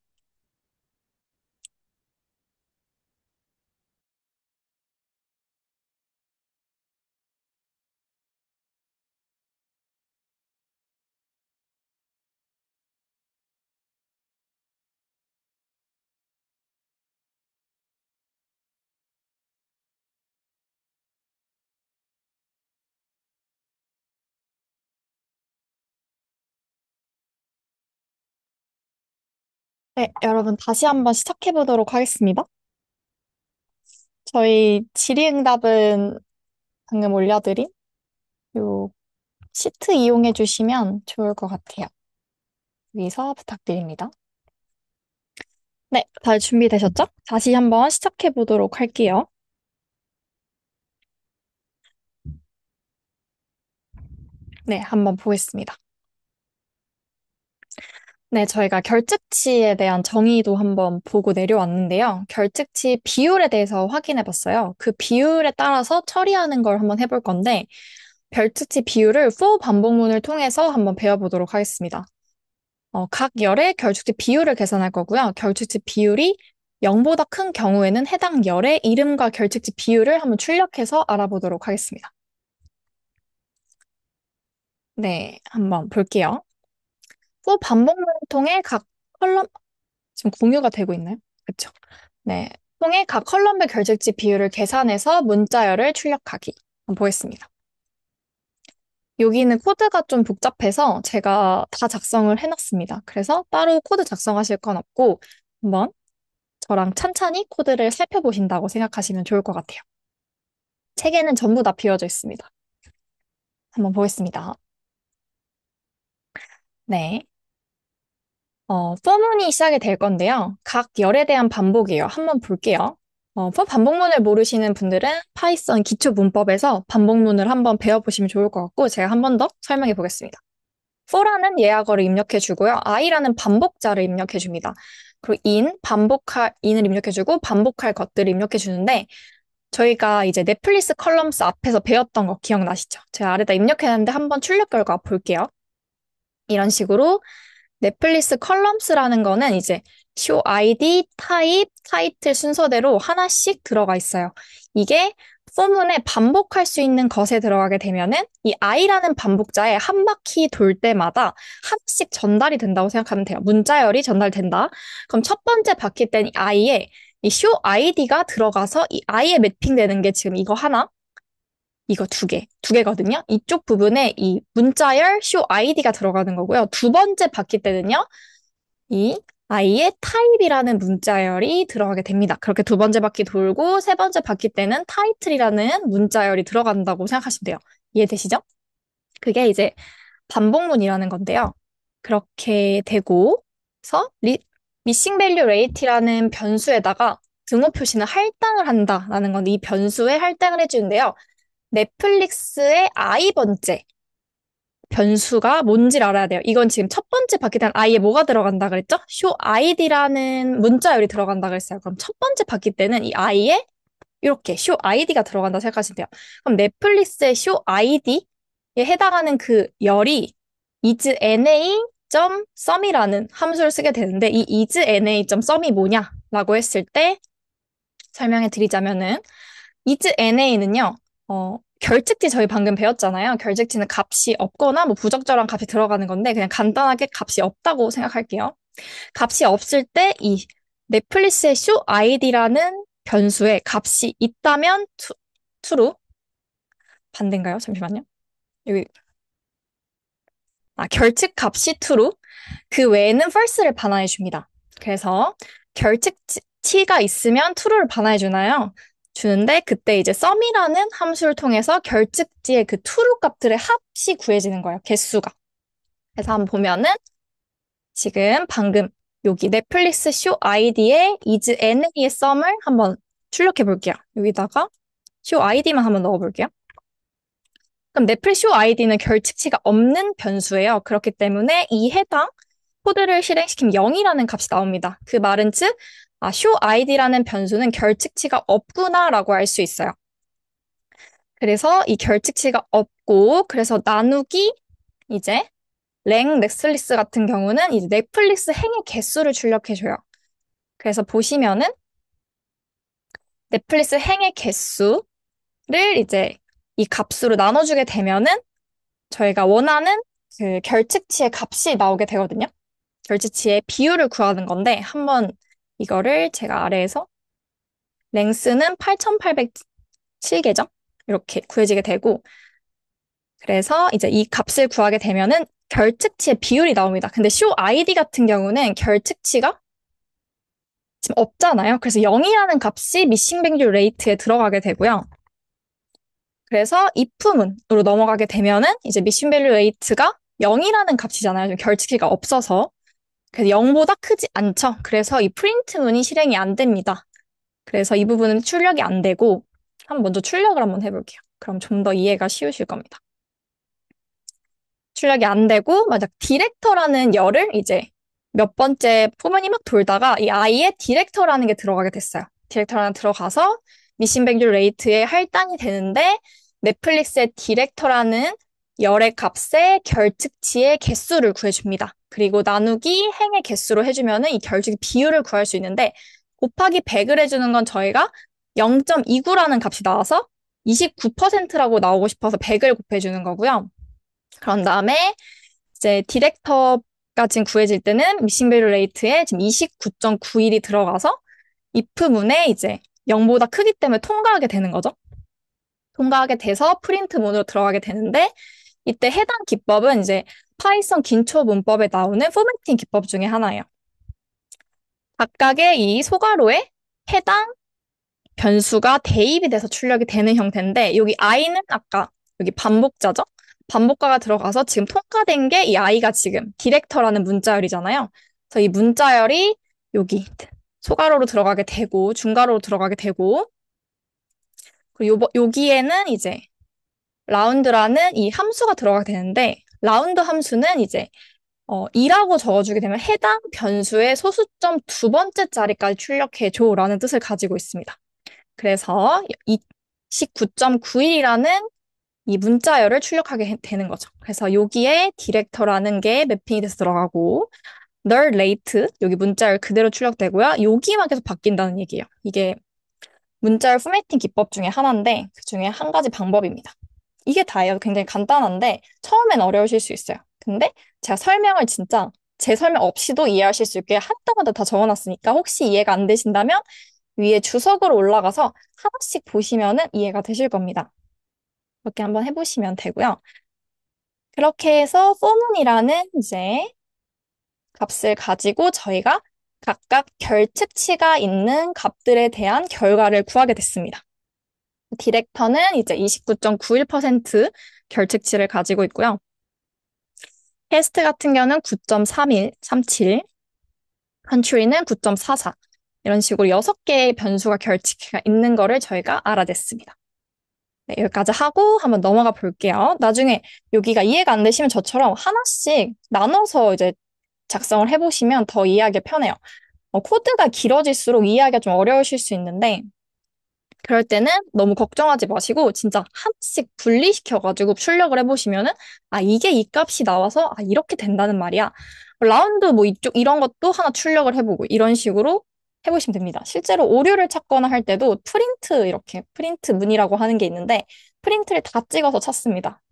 네, 여러분, 다시 한번 시작해 보도록 하겠습니다. 저희 질의응답은 방금 올려드린 요 시트 이용해 주시면 좋을 것 같아요. 여기서 부탁드립니다. 네, 잘 준비되셨죠? 다시 한번 시작해 보도록 할게요. 네, 한번 보겠습니다. 네, 저희가 결측치에 대한 정의도 한번 보고 내려왔는데요. 결측치 비율에 대해서 확인해 봤어요. 그 비율에 따라서 처리하는 걸 한번 해볼 건데, 결측치 비율을 for 반복문을 통해서 한번 배워보도록 하겠습니다. 각 열의 결측치 비율을 계산할 거고요. 결측치 비율이 0보다 큰 경우에는 해당 열의 이름과 결측치 비율을 한번 출력해서 알아보도록 하겠습니다. 네, 한번 볼게요. 또 반복문을 통해 각 컬럼, 지금 공유가 되고 있나요? 그렇죠. 네, 통해 각 컬럼별 결직지 비율을 계산해서 문자열을 출력하기. 한번 보겠습니다. 여기는 코드가 좀 복잡해서 제가 다 작성을 해놨습니다. 그래서 따로 코드 작성하실 건 없고 한번 저랑 찬찬히 코드를 살펴보신다고 생각하시면 좋을 것 같아요. 책에는 전부 다 비워져 있습니다. 한번 보겠습니다. 네. 포문이 시작이 될 건데요. 각 열에 대한 반복이에요. 한번 볼게요. for 반복문을 모르시는 분들은 파이썬 기초 문법에서 반복문을 한번 배워보시면 좋을 것 같고, 제가 한 번 더 설명해 보겠습니다. for라는 예약어를 입력해 주고요. i라는 반복자를 입력해 줍니다. 그리고 in을 입력해 주고, 반복할 것들을 입력해 주는데, 저희가 이제 넷플릭스 컬럼스 앞에서 배웠던 거 기억나시죠? 제가 아래다 입력해 놨는데 한번 출력 결과 볼게요. 이런 식으로 넷플릭스 컬럼스라는 거는 이제 쇼 아이디, 타입, 타이틀 순서대로 하나씩 들어가 있어요. 이게 포문에 반복할 수 있는 것에 들어가게 되면은 이 I라는 반복자에 한 바퀴 돌 때마다 하나씩 전달이 된다고 생각하면 돼요. 문자열이 전달된다. 그럼 첫 번째 바퀴 때는 이 I에 이 쇼 아이디가 들어가서 이 I에 매핑되는 게 지금 이거 하나, 이거 두 개거든요. 이쪽 부분에 이 문자열 쇼 아이디가 들어가는 거고요. 두 번째 바퀴 때는요. 이 I의 타입이라는 문자열이 들어가게 됩니다. 그렇게 두 번째 바퀴 돌고 세 번째 바퀴 때는 타이틀이라는 문자열이 들어간다고 생각하시면 돼요. 이해되시죠? 그게 이제 반복문이라는 건데요. 그렇게 되고서 미싱 밸류 레이트라는 변수에다가 등호 표시는 할당을 한다라는 건데 이 변수에 할당을 해주는데요. 넷플릭스의 I번째 변수가 뭔지를 알아야 돼요. 이건 지금 첫 번째 바퀴 때는 I에 뭐가 들어간다 그랬죠? 쇼 아이디라는 문자열이 들어간다 그랬어요. 그럼 첫 번째 바퀴 때는 이 I에 이렇게 쇼 아이디가 들어간다 생각하시면 돼요. 그럼 넷플릭스의 쇼 아이디에 해당하는 그 열이 isNA.sum이라는 함수를 쓰게 되는데 이 isNA.sum이 뭐냐라고 했을 때 설명해 드리자면은 isNA는요. 결측지 저희 방금 배웠잖아요. 결측지는 값이 없거나 뭐 부적절한 값이 들어가는 건데 그냥 간단하게 값이 없다고 생각할게요. 값이 없을 때 이 넷플릭스의 쇼 아이디라는 변수에 값이 있다면 true 반대인가요? 잠시만요. 여기 결측 값이 true 그 외에는 false를 반환해 줍니다. 그래서 결측치가 있으면 true를 반환해 주는데 그때 이제 sum이라는 함수를 통해서 결측지의 그 true 값들의 합이 구해지는 거예요. 개수가. 그래서 한번 보면은 지금 방금 여기 넷플릭스 쇼 아이디에 isNA의 sum을 한번 출력해 볼게요. 여기다가 쇼 아이디만 한번 넣어 볼게요. 그럼 넷플릭스 쇼 아이디는 결측치가 없는 변수예요. 그렇기 때문에 이 해당 코드를 실행시키면 0이라는 값이 나옵니다. 그 말은 즉, 쇼 아이디라는 변수는 결측치가 없구나라고 알 수 있어요. 그래서 이 결측치가 없고, 그래서 나누기 이제 넷플릭스 같은 경우는 이제 넷플릭스 행의 개수를 출력해줘요. 그래서 보시면은 넷플릭스 행의 개수를 이제 이 값으로 나눠주게 되면은 저희가 원하는 그 결측치의 값이 나오게 되거든요. 결측치의 비율을 구하는 건데 한번 이거를 제가 아래에서 랭스는 8807계죠? 이렇게 구해지게 되고 그래서 이제 이 값을 구하게 되면은 결측치의 비율이 나옵니다. 근데 쇼 아이디 같은 경우는 결측치가 지금 없잖아요. 그래서 0이라는 값이 미싱 뱅귤 레이트에 들어가게 되고요. 그래서 if문으로 넘어가게 되면은 이제 미싱 밸류 레이트가 0이라는 값이잖아요. 결측치가 없어서. 그래서 0보다 크지 않죠. 그래서 이 프린트문이 실행이 안 됩니다. 그래서 이 부분은 출력이 안 되고 먼저 출력을 한번 해볼게요. 그럼 좀 더 이해가 쉬우실 겁니다. 출력이 안 되고 만약 디렉터라는 열을 이제 몇 번째 포문이 막 돌다가 이 I에 디렉터라는 게 들어가게 됐어요. 디렉터라는 들어가서 미싱 뱅귤 레이트에 할당이 되는데 넷플릭스의 디렉터라는 열의 값에 결측치의 개수를 구해줍니다. 그리고 나누기 행의 개수로 해주면은 이 결측 비율을 구할 수 있는데 곱하기 100을 해주는 건 저희가 0.29라는 값이 나와서 29%라고 나오고 싶어서 100을 곱해주는 거고요. 그런 다음에 이제 디렉터가 지금 구해질 때는 미싱 밸류 레이트에 지금 29.91이 들어가서 if문에 이제 0보다 크기 때문에 통과하게 되는 거죠. 통과하게 돼서 프린트문으로 들어가게 되는데 이때 해당 기법은 이제 파이썬 긴초 문법에 나오는 포매팅 기법 중에 하나예요. 각각의 이 소괄호에 해당 변수가 대입이 돼서 출력이 되는 형태인데 여기 i는 아까 여기 반복자죠? 반복가가 들어가서 지금 통과된 게 이 i가 지금 디렉터라는 문자열이잖아요. 그래서 이 문자열이 여기 소괄호로 들어가게 되고 중괄호로 들어가게 되고 그리고 여기에는 이제 라운드라는 이 함수가 들어가게 되는데 라운드 함수는 이제 2라고 적어주게 되면 해당 변수의 소수점 두 번째 자리까지 출력해줘라는 뜻을 가지고 있습니다. 그래서 29.91이라는 이 문자열을 출력하게 되는 거죠. 그래서 여기에 디렉터라는 게 매핑이 돼서 들어가고 널 레이트 여기 문자열 그대로 출력되고요. 여기만 계속 바뀐다는 얘기예요. 이게 문자열 포매팅 기법 중에 하나인데 그 중에 한 가지 방법입니다. 이게 다예요. 굉장히 간단한데 처음엔 어려우실 수 있어요. 근데 제가 설명을 진짜 제 설명 없이도 이해하실 수 있게 한따마다 다 적어놨으니까 혹시 이해가 안 되신다면 위에 주석으로 올라가서 하나씩 보시면은 이해가 되실 겁니다. 이렇게 한번 해보시면 되고요. 그렇게 해서 포문이라는 이제 값을 가지고 저희가 각각 결측치가 있는 값들에 대한 결과를 구하게 됐습니다. 디렉터는 이제 29.91% 결측치를 가지고 있고요. 캐스트 같은 경우는 9.31, 37, 컨트리는 9.44 이런 식으로 6개의 변수가 결측치가 있는 거를 저희가 알아냈습니다. 네, 여기까지 하고 한번 넘어가 볼게요. 나중에 여기가 이해가 안 되시면 저처럼 하나씩 나눠서 이제 작성을 해보시면 더 이해하기 편해요. 코드가 길어질수록 이해하기가 좀 어려우실 수 있는데 그럴 때는 너무 걱정하지 마시고 진짜 하나씩 분리시켜가지고 출력을 해보시면은 아 이게 이 값이 나와서 아 이렇게 된다는 말이야. 라운드 뭐 이쪽 이런 것도 하나 출력을 해보고 이런 식으로 해보시면 됩니다. 실제로 오류를 찾거나 할 때도 프린트 이렇게 프린트 문이라고 하는 게 있는데 프린트를 다 찍어서 찾습니다.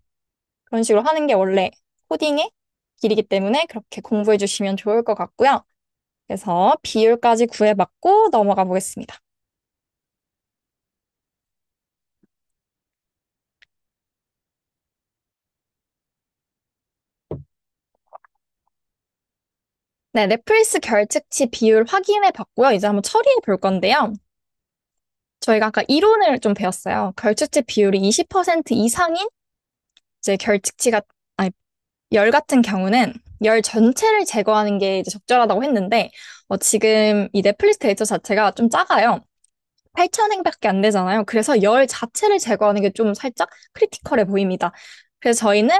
그런 식으로 하는 게 원래 코딩의 길이기 때문에 그렇게 공부해 주시면 좋을 것 같고요. 그래서 비율까지 구해봤고 넘어가 보겠습니다. 네, 넷플릭스 결측치 비율 확인해 봤고요. 이제 한번 처리해 볼 건데요. 저희가 아까 이론을 좀 배웠어요. 결측치 비율이 20% 이상인 이제 결측치가, 아니, 열 같은 경우는 열 전체를 제거하는 게 이제 적절하다고 했는데, 지금 이 넷플릭스 데이터 자체가 좀 작아요. 8,000행밖에 안 되잖아요. 그래서 열 자체를 제거하는 게 좀 살짝 크리티컬해 보입니다. 그래서 저희는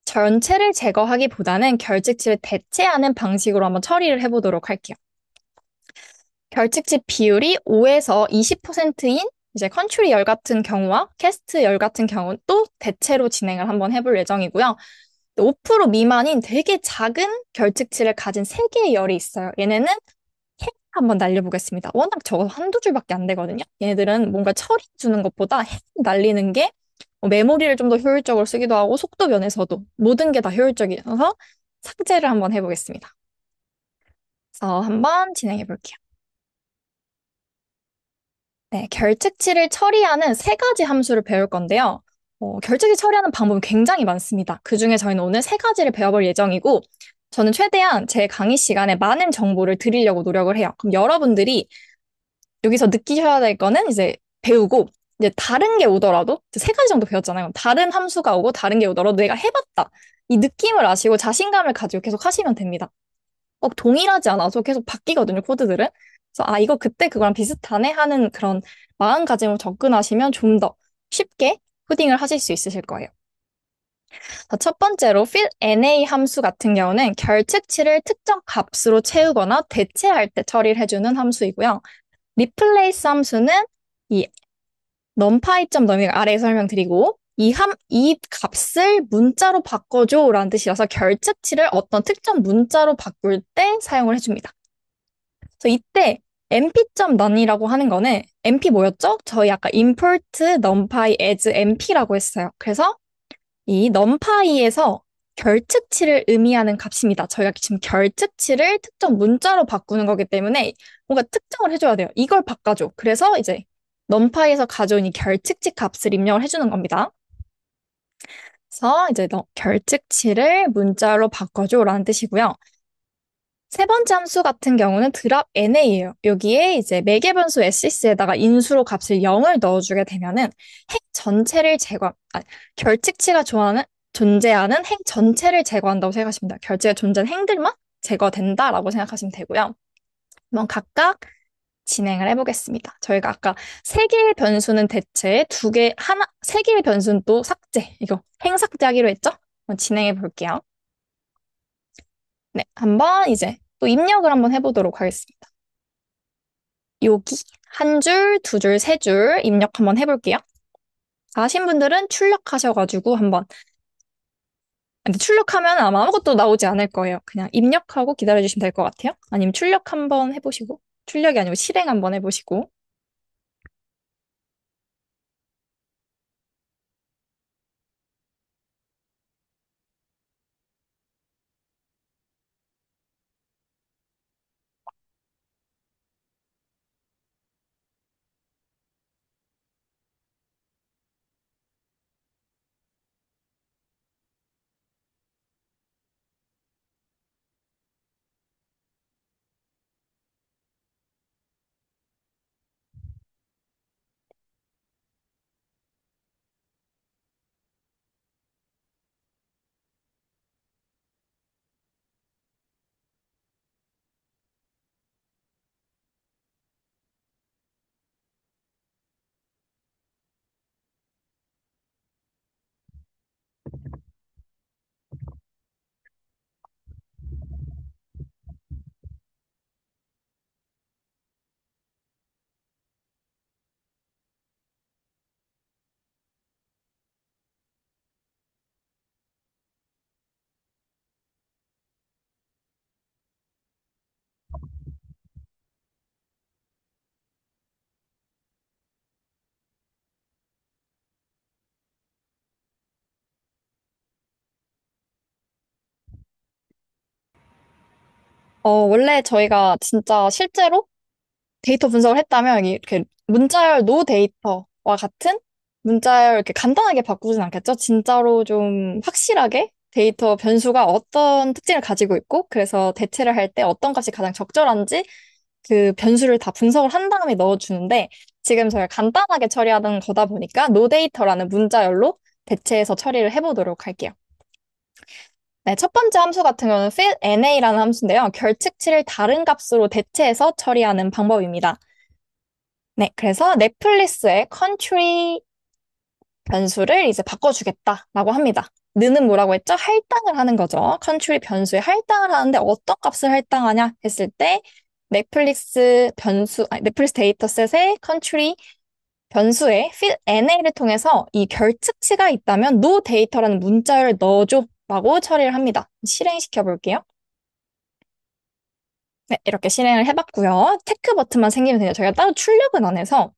전체를 제거하기보다는 결측치를 대체하는 방식으로 한번 처리를 해보도록 할게요. 결측치 비율이 5에서 20%인 이제 컨트리 열 같은 경우와 캐스트 열 같은 경우는 또 대체로 진행을 한번 해볼 예정이고요. 5% 미만인 되게 작은 결측치를 가진 3개의 열이 있어요. 얘네는 핵 한번 날려보겠습니다. 워낙 적어서 한두 줄밖에 안 되거든요. 얘네들은 뭔가 처리 주는 것보다 핵 날리는 게 메모리를 좀 더 효율적으로 쓰기도 하고 속도 면에서도 모든 게 다 효율적이어서 삭제를 한번 해보겠습니다. 그래서 한번 진행해 볼게요. 네, 결측치를 처리하는 3가지 함수를 배울 건데요. 결측치 처리하는 방법이 굉장히 많습니다. 그중에 저희는 오늘 3가지를 배워볼 예정이고, 저는 최대한 제 강의 시간에 많은 정보를 드리려고 노력을 해요. 그럼 여러분들이 여기서 느끼셔야 될 거는 이제 배우고, 이제 다른 게 오더라도, 이제 3가지 정도 배웠잖아요. 다른 함수가 오고 다른 게 오더라도 내가 해봤다. 이 느낌을 아시고 자신감을 가지고 계속 하시면 됩니다. 꼭 동일하지 않아서 계속 바뀌거든요, 코드들은. 그래서 아, 이거 그때 그거랑 비슷하네 하는 그런 마음가짐으로 접근하시면 좀 더 쉽게 코딩을 하실 수 있으실 거예요. 자, 첫 번째로 fill NA 함수 같은 경우는 결측치를 특정 값으로 채우거나 대체할 때 처리를 해주는 함수이고요. replace 함수는 이 numpy.num이 아래에 설명드리고 이 값을 문자로 바꿔줘 라는 뜻이라서 결측치를 어떤 특정 문자로 바꿀 때 사용을 해줍니다. 그래서 이때 np.none이라고 하는 거는 np 뭐였죠? 저희 아까 import numpy as np라고 했어요. 그래서 이 numpy에서 결측치를 의미하는 값입니다. 저희가 지금 결측치를 특정 문자로 바꾸는 거기 때문에 뭔가 특정을 해줘야 돼요. 이걸 바꿔줘. 그래서 이제 numpy에서 가져온 이 결측치 값을 입력을 해주는 겁니다. 그래서 이제 결측치를 문자로 바꿔줘라는 뜻이고요. 세 번째 함수 같은 경우는 drop NA예요. 여기에 이제 매개 변수 SS에다가 인수로 값을 0을 넣어주게 되면은 핵 전체를 결측치가 존재하는 핵 전체를 제거한다고 생각하시면 돼요. 결제가 존재하는 행들만 제거된다라고 생각하시면 되고요. 한번 각각 진행을 해보겠습니다. 저희가 아까 3개의 변수는 대체, 3개의 변수는 또 삭제. 이거 행삭제하기로 했죠? 한번 진행해 볼게요. 네, 한번 이제 또 입력을 한번 해보도록 하겠습니다. 여기 한 줄, 2줄, 3줄 입력 한번 해볼게요. 아신 분들은 출력하셔가지고 한번. 근데 출력하면 아마 아무것도 나오지 않을 거예요. 그냥 입력하고 기다려주시면 될 것 같아요. 아니면 출력 한번 해보시고. 출력이 아니고 실행 한번 해보시고. 원래 저희가 진짜 실제로 데이터 분석을 했다면 이렇게 문자열 노 데이터와 같은 문자열 이렇게 간단하게 바꾸진 않겠죠? 진짜로 좀 확실하게 데이터 변수가 어떤 특징을 가지고 있고 그래서 대체를 할 때 어떤 값이 가장 적절한지 그 변수를 다 분석을 한 다음에 넣어주는데 지금 저희가 간단하게 처리하는 거다 보니까 노 데이터라는 문자열로 대체해서 처리를 해보도록 할게요. 네, 첫 번째 함수 같은 경우는 fillNA라는 함수인데요. 결측치를 다른 값으로 대체해서 처리하는 방법입니다. 네, 그래서 넷플릭스의 country 변수를 이제 바꿔주겠다라고 합니다. 느는 뭐라고 했죠? 할당을 하는 거죠. country 변수에 할당을 하는데 어떤 값을 할당하냐 했을 때 넷플릭스 변수, 아니, 넷플릭스 데이터셋의 country 변수에 fillNA를 통해서 이 결측치가 있다면 no 데이터라는 문자를 넣어줘 라고 처리를 합니다. 실행시켜 볼게요. 네, 이렇게 실행을 해봤고요. 체크 버튼만 생기면 돼요. 저희가 따로 출력은 안 해서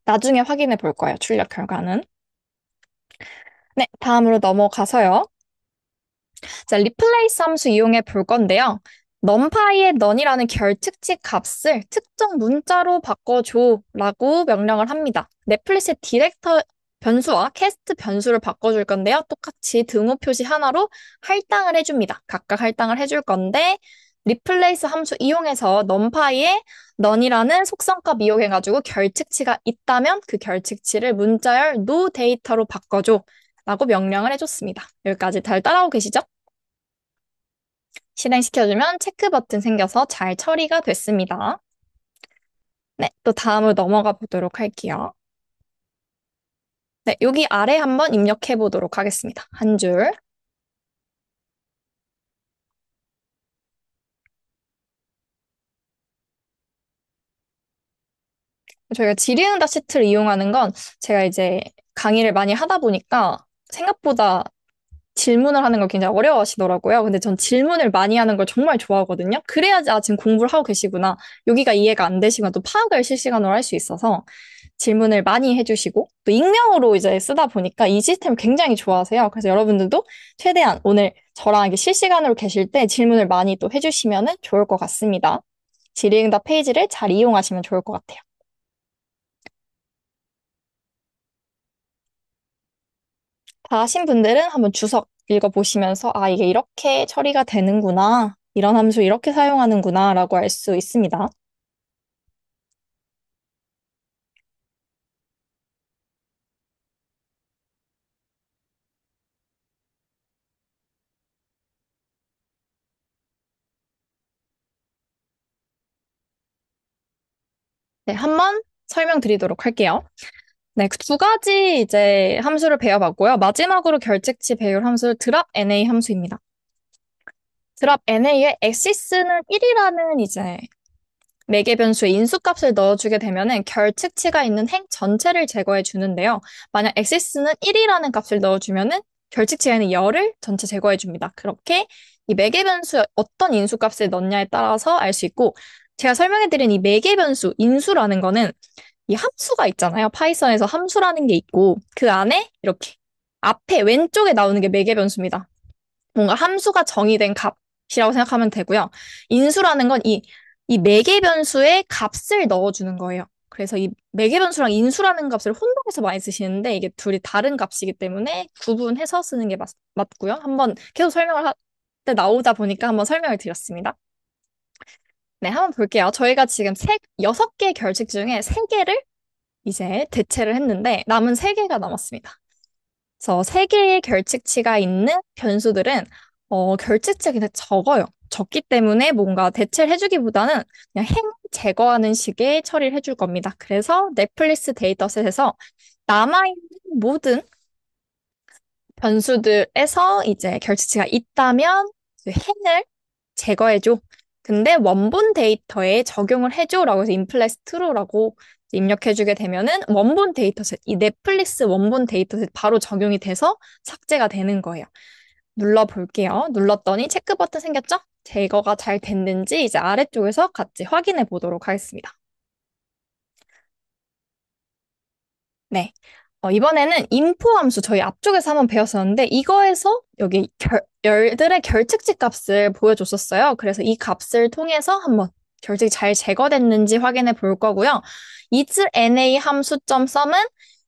나중에 확인해 볼 거예요. 출력 결과는. 네, 다음으로 넘어가서요. 자, 리플레이스 함수 이용해 볼 건데요. numpy의 none이라는 결측치 값을 특정 문자로 바꿔줘 라고 명령을 합니다. 넷플릭스의 디렉터 변수와 캐스트 변수를 바꿔줄 건데요. 똑같이 등호 표시 하나로 할당을 해줍니다. 각각 할당을 해줄 건데 리플레이스 함수 이용해서 numpy의 none이라는 속성값 이용해가지고 결측치가 있다면 그 결측치를 문자열 no 데이터로 바꿔줘 라고 명령을 해줬습니다. 여기까지 잘 따라오고 계시죠? 실행시켜주면 체크 버튼 생겨서 잘 처리가 됐습니다. 네, 또 다음으로 넘어가 보도록 할게요. 네, 여기 아래 한번 입력해 보도록 하겠습니다. 한 줄. 저희가 질의응답 시트를 이용하는 건 제가 이제 강의를 많이 하다 보니까 생각보다 질문을 하는 걸 굉장히 어려워하시더라고요. 근데 전 질문을 많이 하는 걸 정말 좋아하거든요. 그래야지 아, 지금 공부를 하고 계시구나. 여기가 이해가 안 되시면 또 파악을 실시간으로 할 수 있어서 질문을 많이 해주시고 또 익명으로 이제 쓰다 보니까 이 시스템을 굉장히 좋아하세요. 그래서 여러분들도 최대한 오늘 저랑 이렇게 실시간으로 계실 때 질문을 많이 또 해주시면 좋을 것 같습니다. 질의응답 페이지를 잘 이용하시면 좋을 것 같아요. 다 하신 분들은 한번 주석 읽어보시면서 아, 이게 이렇게 처리가 되는구나. 이런 함수 이렇게 사용하는구나 라고 알 수 있습니다. 네, 한번 설명드리도록 할게요. 네, 그두 가지 이제 함수를 배워봤고요. 마지막으로 결측치 배열 함수 드랍 NA 함수입니다. 드랍 NA의 엑시스는 1이라는 이제 매개 변수에 인수값을 넣어주게 되면은 결측치가 있는 행 전체를 제거해 주는데요. 만약 x는 1이라는 값을 넣어주면은 결측치가 있는 열을 전체 제거해 줍니다. 그렇게 이 매개 변수에 어떤 인수값을 넣냐에 따라서 알 수 있고, 제가 설명해드린 이 매개 변수, 인수라는 거는 이 함수가 있잖아요. 파이썬에서 함수라는 게 있고, 그 안에 이렇게 앞에 왼쪽에 나오는 게 매개 변수입니다. 뭔가 함수가 정의된 값이라고 생각하면 되고요. 인수라는 건 이 매개 변수에 값을 넣어주는 거예요. 그래서 이 매개 변수랑 인수라는 값을 혼동해서 많이 쓰시는데 이게 둘이 다른 값이기 때문에 구분해서 쓰는 게 맞고요. 한번 계속 설명을 할 때 나오다 보니까 한번 설명을 드렸습니다. 네, 한번 볼게요. 저희가 지금 6개 결식 중에 3개를 이제 대체를 했는데 남은 3개가 남았습니다. 그래서 3개의 결칙치가 있는 변수들은 결칙치가 굉장히 적어요. 적기 때문에 뭔가 대체를 해주기보다는 그냥 행 제거하는 식의 처리를 해줄 겁니다. 그래서 넷플릭스 데이터셋에서 남아있는 모든 변수들에서 이제 결칙치가 있다면 그 행을 제거해줘. 근데 원본 데이터에 적용을 해줘라고 해서 인플레스 트루라고 입력해주게 되면은 원본 데이터셋, 이 넷플릭스 원본 데이터셋 바로 적용이 돼서 삭제가 되는 거예요. 눌러볼게요. 눌렀더니 체크 버튼 생겼죠? 제거가 잘 됐는지 이제 아래쪽에서 같이 확인해 보도록 하겠습니다. 네. 이번에는 인포 함수 저희 앞쪽에서 한번 배웠었는데 이거에서 여기 열들의 결측지 값을 보여줬었어요. 그래서 이 값을 통해서 한번 결측이 잘 제거됐는지 확인해 볼 거고요. isNA 함수.sum은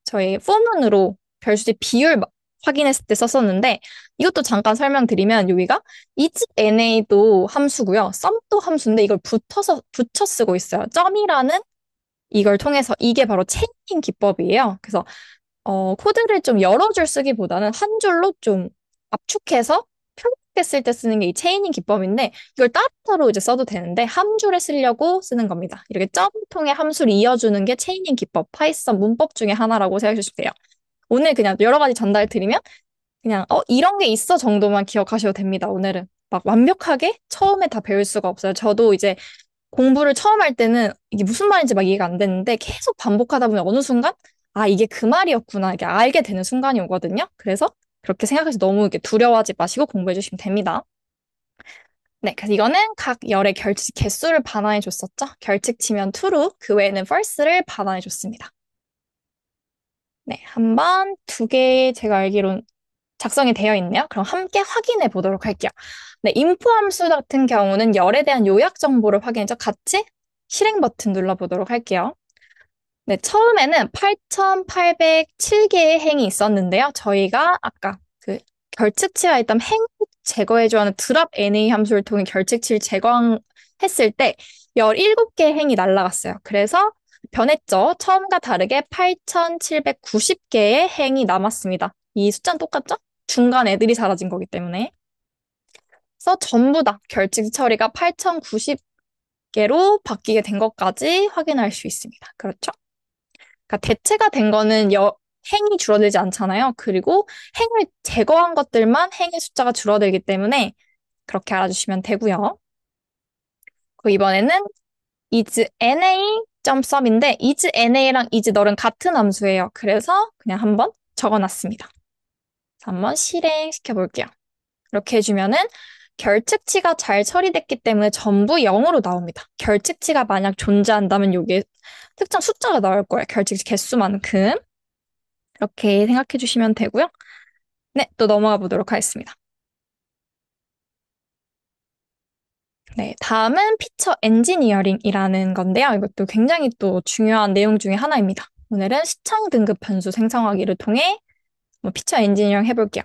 저희 포문으로 결수지 비율 확인했을 때 썼었는데 이것도 잠깐 설명드리면 여기가 isNA도 함수고요. sum도 함수인데 이걸 붙여 쓰고 있어요. 점이라는 이걸 통해서 이게 바로 체인팅 기법이에요. 그래서 코드를 좀 여러 줄 쓰기보다는 한 줄로 좀 압축해서 편집했을 때 쓰는 게 이 체이닝 기법인데 이걸 따로따로 이제 써도 되는데 한 줄에 쓰려고 쓰는 겁니다. 이렇게 점 통해 함수를 이어주는 게 체이닝 기법, 파이썬 문법 중에 하나라고 생각해 주시면 돼요. 오늘 그냥 여러 가지 전달 드리면 그냥 이런 게 있어 정도만 기억하셔도 됩니다. 오늘은 막 완벽하게 처음에 다 배울 수가 없어요. 저도 이제 공부를 처음 할 때는 이게 무슨 말인지 막 이해가 안 됐는데 계속 반복하다 보면 어느 순간 아, 이게 그 말이었구나. 이게 알게 되는 순간이 오거든요. 그래서 그렇게 생각해서 너무 이렇게 두려워하지 마시고 공부해 주시면 됩니다. 네, 그래서 이거는 각 열의 결칙 개수를 반환해 줬었죠. 결칙 치면 true, 그 외에는 false를 반환해 줬습니다. 네, 한번 2개 제가 알기로는 작성이 되어 있네요. 그럼 함께 확인해 보도록 할게요. 네, 인포 함수 같은 경우는 열에 대한 요약 정보를 확인해서 같이 실행 버튼 눌러보도록 할게요. 네, 처음에는 8,807개의 행이 있었는데요. 저희가 아까 그 결측치가 있던 행 제거해줘하는 드랍 NA 함수를 통해 결측치를 제거했을 때 17개의 행이 날라갔어요. 그래서 변했죠. 처음과 다르게 8,790개의 행이 남았습니다. 이 숫자는 똑같죠? 중간 애들이 사라진 거기 때문에. 그래서 전부 다 결칙 처리가 8,090개로 바뀌게 된 것까지 확인할 수 있습니다. 그렇죠? 그러니까 대체가 된 거는 행이 줄어들지 않잖아요. 그리고 행을 제거한 것들만 행의 숫자가 줄어들기 때문에 그렇게 알아주시면 되고요. 그 이번에는 isNA.sum인데 isNA랑 isNull은 같은 함수예요. 그래서 그냥 한번 적어놨습니다. 한번 실행시켜 볼게요. 이렇게 해주면은 결측치가 잘 처리됐기 때문에 전부 0으로 나옵니다. 결측치가 만약 존재한다면 여기에 특정 숫자가 나올 거예요. 결측치 개수만큼. 이렇게 생각해 주시면 되고요. 네, 또 넘어가 보도록 하겠습니다. 네, 다음은 피처 엔지니어링이라는 건데요. 이것도 굉장히 또 중요한 내용 중에 하나입니다. 오늘은 시청 등급 변수 생성하기를 통해 피처 엔지니어링 해볼게요.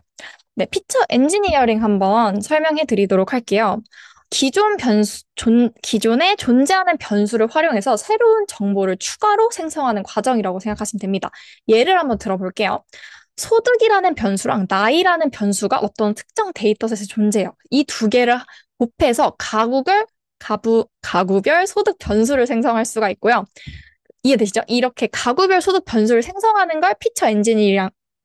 네, 피처 엔지니어링 한번 설명해 드리도록 할게요. 기존에 존재하는 변수를 활용해서 새로운 정보를 추가로 생성하는 과정이라고 생각하시면 됩니다. 예를 한번 들어볼게요. 소득이라는 변수랑 나이라는 변수가 어떤 특정 데이터셋에 존재해요. 이 2개를 곱해서 가구별 소득 변수를 생성할 수가 있고요. 이해되시죠? 이렇게 가구별 소득 변수를 생성하는 걸 피처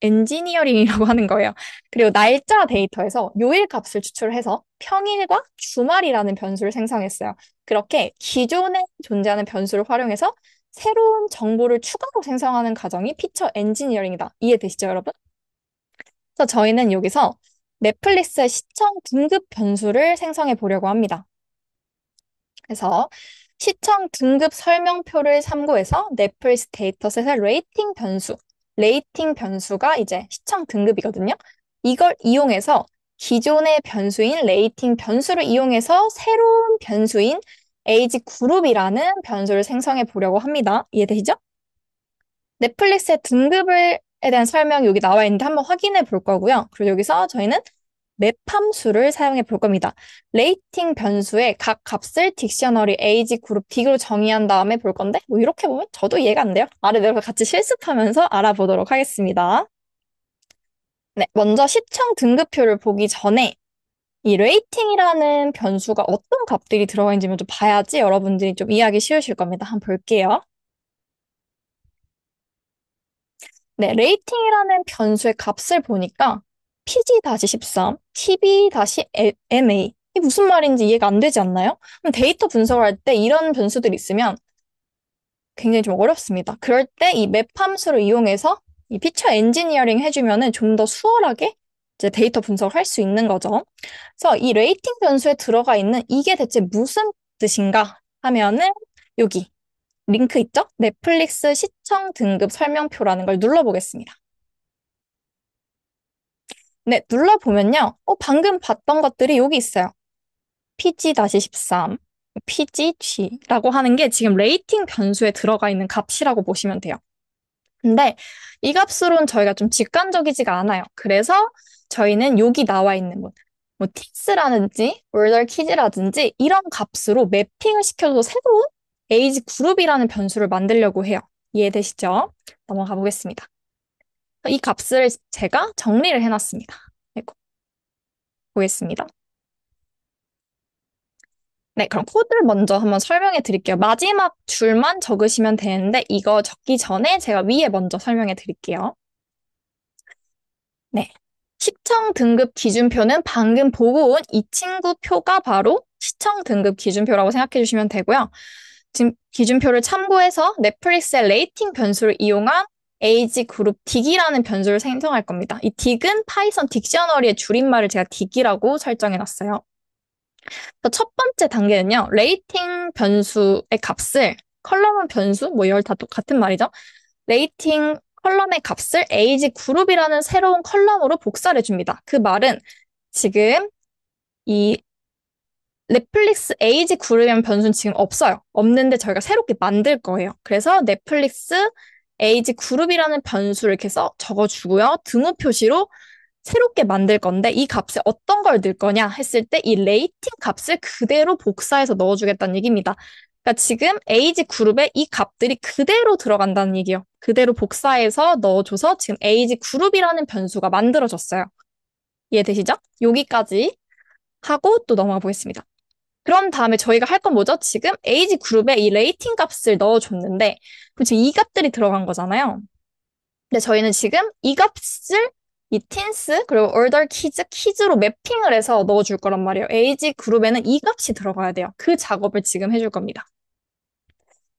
엔지니어링이라고 하는 거예요. 그리고 날짜 데이터에서 요일 값을 추출해서 평일과 주말이라는 변수를 생성했어요. 그렇게 기존에 존재하는 변수를 활용해서 새로운 정보를 추가로 생성하는 과정이 피처 엔지니어링이다. 이해되시죠, 여러분? 그래서 저희는 여기서 넷플릭스의 시청 등급 변수를 생성해 보려고 합니다. 그래서 시청 등급 설명표를 참고해서 넷플릭스 데이터셋의 레이팅 변수가 이제 시청 등급이거든요. 이걸 이용해서 기존의 변수인 레이팅 변수를 이용해서 새로운 변수인 에이지 그룹이라는 변수를 생성해 보려고 합니다. 이해되시죠? 넷플릭스의 등급에 대한 설명이 여기 나와 있는데 한번 확인해 볼 거고요. 그리고 여기서 저희는 맵 함수를 사용해 볼 겁니다. 레이팅 변수의 각 값을 딕셔너리 에이지 그룹 딕으로 정의한 다음에 볼 건데 뭐 이렇게 보면 저도 이해가 안 돼요. 아래 내려가 같이 실습하면서 알아보도록 하겠습니다. 네, 먼저 시청 등급표를 보기 전에 이 레이팅이라는 변수가 어떤 값들이 들어가 있는지 먼저 봐야지 여러분들이 좀 이해하기 쉬우실 겁니다. 한번 볼게요. 네, 레이팅이라는 변수의 값을 보니까 PG-13, TB-MA 이게 무슨 말인지 이해가 안 되지 않나요? 그럼 데이터 분석을 할 때 이런 변수들이 있으면 굉장히 좀 어렵습니다. 그럴 때 이 맵 함수를 이용해서 이 피처 엔지니어링 해주면은 좀 더 수월하게 이제 데이터 분석을 할 수 있는 거죠. 그래서 이 레이팅 변수에 들어가 있는 이게 대체 무슨 뜻인가 하면은 여기 링크 있죠? 넷플릭스 시청 등급 설명표라는 걸 눌러보겠습니다. 네, 눌러보면요. 방금 봤던 것들이 여기 있어요. PG-13, PGG라고 하는 게 지금 레이팅 변수에 들어가 있는 값이라고 보시면 돼요. 근데 이 값으로는 저희가 좀 직관적이지가 않아요. 그래서 저희는 여기 나와 있는 뭐 틱스라든지 월더 키즈라든지 이런 값으로 매핑을 시켜서 새로운 에이지 그룹이라는 변수를 만들려고 해요. 이해되시죠? 넘어가 보겠습니다. 이 값을 제가 정리를 해놨습니다. 아이고, 보겠습니다. 네, 그럼 코드를 먼저 한번 설명해 드릴게요. 마지막 줄만 적으시면 되는데 이거 적기 전에 제가 위에 먼저 설명해 드릴게요. 네. 시청 등급 기준표는 방금 보고 온 이 친구 표가 바로 시청 등급 기준표라고 생각해 주시면 되고요. 지금 기준표를 참고해서 넷플릭스의 레이팅 변수를 이용한 에이지 그룹 딕이라는 변수를 생성할 겁니다. 이 딕은 파이썬 딕셔너리의 줄임말을 제가 딕이라고 설정해 놨어요. 첫 번째 단계는요, 레이팅 변수의 값을, 컬럼은 변수, 뭐 이걸 다 똑같은 말이죠. 레이팅 컬럼의 값을 에이지 그룹이라는 새로운 컬럼으로 복사를 해줍니다. 그 말은 지금 이 넷플릭스 에이지 그룹이라는 변수는 지금 없어요. 없는데 저희가 새롭게 만들 거예요. 그래서 넷플릭스 에이지 그룹이라는 변수를 이렇게 적어주고요. 등호 표시로 새롭게 만들 건데 이 값에 어떤 걸 넣을 거냐 했을 때 이 레이팅 값을 그대로 복사해서 넣어주겠다는 얘기입니다. 그러니까 지금 에이지 그룹에 이 값들이 그대로 들어간다는 얘기예요. 그대로 복사해서 넣어줘서 지금 에이지 그룹이라는 변수가 만들어졌어요. 이해되시죠? 여기까지 하고 또 넘어가 보겠습니다. 그런 다음에 저희가 할 건 뭐죠? 지금 에이지 그룹에 이 레이팅 값을 넣어줬는데 그럼 지금 이 값들이 들어간 거잖아요. 근데 저희는 지금 이 값을 이 틴스 그리고 order 키즈로 매핑을 해서 넣어줄 거란 말이에요. 에이지 그룹에는 이 값이 들어가야 돼요. 그 작업을 지금 해줄 겁니다.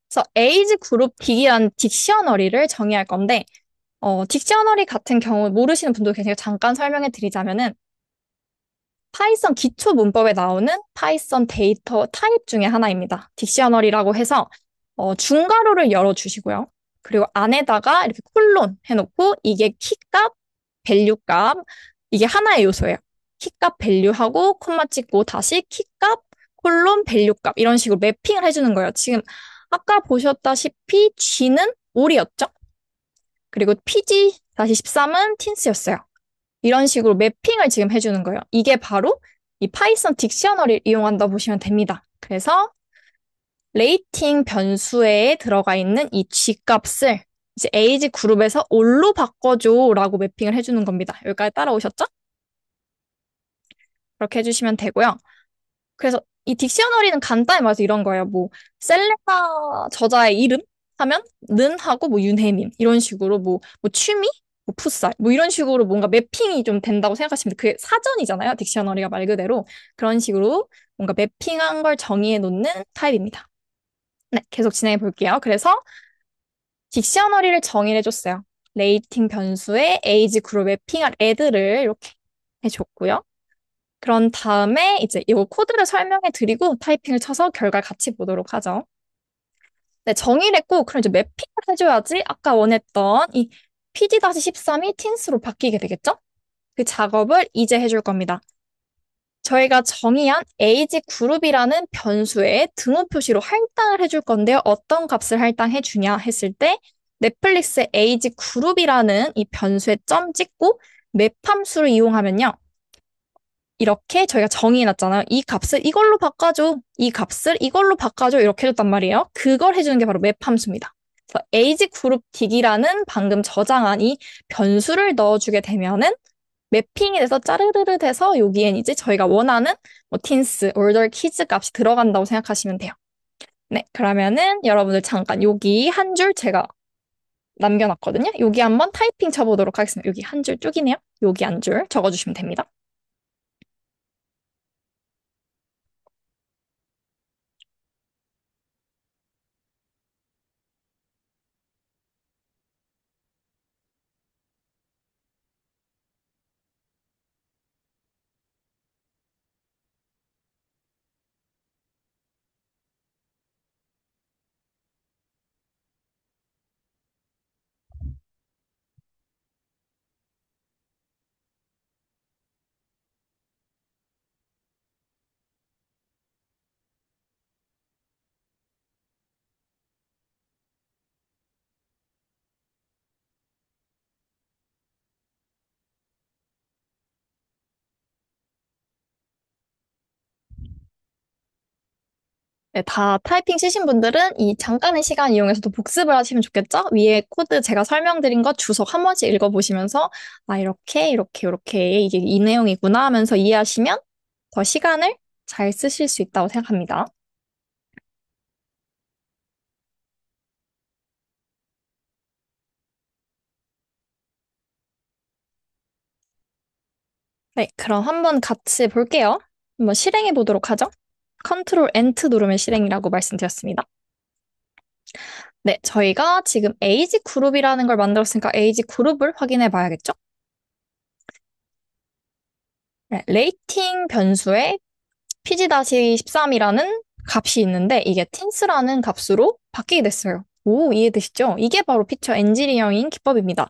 그래서 에이지 그룹 딕이라는 딕셔너리를 정의할 건데 딕셔너리 같은 경우 모르시는 분도 계시니까 잠깐 설명해 드리자면은 파이썬 기초 문법에 나오는 파이썬 데이터 타입 중에 하나입니다. 딕셔너리라고 해서 중괄호를 열어주시고요. 그리고 안에다가 이렇게 콜론 해놓고 이게 키값, 밸류값 이게 하나의 요소예요. 키값, 밸류하고 콤마 찍고 다시 키값, 콜론, 밸류값 이런 식으로 매핑을 해주는 거예요. 지금 아까 보셨다시피 G는 올이었죠? 그리고 PG-13은 틴스였어요. 이런 식으로 매핑을 지금 해주는 거예요. 이게 바로 이 파이썬 딕셔너리를 이용한다 보시면 됩니다. 그래서 레이팅 변수에 들어가 있는 이 G값을 이제 에이지 그룹에서 올로 바꿔줘라고 매핑을 해주는 겁니다. 여기까지 따라오셨죠? 그렇게 해주시면 되고요. 그래서 이 딕셔너리는 간단히 말해서 이런 거예요. 뭐 셀레나 저자의 이름 하면 는 하고 뭐 윤혜민 이런 식으로 뭐 취미 뭐 풋살, 뭐 이런 식으로 뭔가 매핑이 좀 된다고 생각하시면 돼요. 그게 사전이잖아요. 딕셔너리가 말 그대로. 그런 식으로 뭔가 매핑한 걸 정의해 놓는 타입입니다. 네, 계속 진행해 볼게요. 그래서 딕셔너리를 정의해 줬어요. 레이팅 변수에 에이지 그룹 매핑할 애들을 이렇게 해줬고요. 그런 다음에 이제 이거 코드를 설명해 드리고 타이핑을 쳐서 결과를 같이 보도록 하죠. 네, 정의를 했고, 그럼 이제 매핑을 해줘야지 아까 원했던 이 PG-13이 틴스로 바뀌게 되겠죠? 그 작업을 이제 해줄 겁니다. 저희가 정의한 에이지 그룹이라는 변수에 등호 표시로 할당을 해줄 건데요. 어떤 값을 할당해 주냐 했을 때 넷플릭스의 에이지 그룹이라는 이 변수에 점 찍고 맵 함수를 이용하면요. 이렇게 저희가 정의해놨잖아요. 이 값을 이걸로 바꿔줘. 이 값을 이걸로 바꿔줘. 이렇게 해줬단 말이에요. 그걸 해주는 게 바로 맵 함수입니다. 그래서 에이지 그룹 딕이라는 방금 저장한 이 변수를 넣어주게 되면은 매핑이 돼서 짜르르르 돼서 여기엔 이제 저희가 원하는 뭐 틴스, 올더 키즈 값이 들어간다고 생각하시면 돼요. 네, 그러면은 여러분들 잠깐 여기 한 줄 제가 남겨놨거든요. 여기 한번 타이핑 쳐보도록 하겠습니다. 여기 한 줄 쭉이네요. 여기 한 줄 적어주시면 됩니다. 네, 다 타이핑 치신 분들은 이 잠깐의 시간 이용해서도 복습을 하시면 좋겠죠? 위에 코드 제가 설명드린 거 주석 한 번씩 읽어보시면서 아, 이렇게 이게 이 내용이구나 하면서 이해하시면 더 시간을 잘 쓰실 수 있다고 생각합니다. 네, 그럼 한번 같이 볼게요. 한번 실행해 보도록 하죠. 컨트롤 Ent 누르면 실행이라고 말씀드렸습니다. 네, 저희가 지금 에이지 그룹이라는 걸 만들었으니까 에이지 그룹을 확인해 봐야겠죠? 네, 레이팅 변수에 pg-13이라는 값이 있는데 이게 tin스라는 값으로 바뀌게 됐어요. 오, 이해되시죠? 이게 바로 피처 엔지니어링 기법입니다.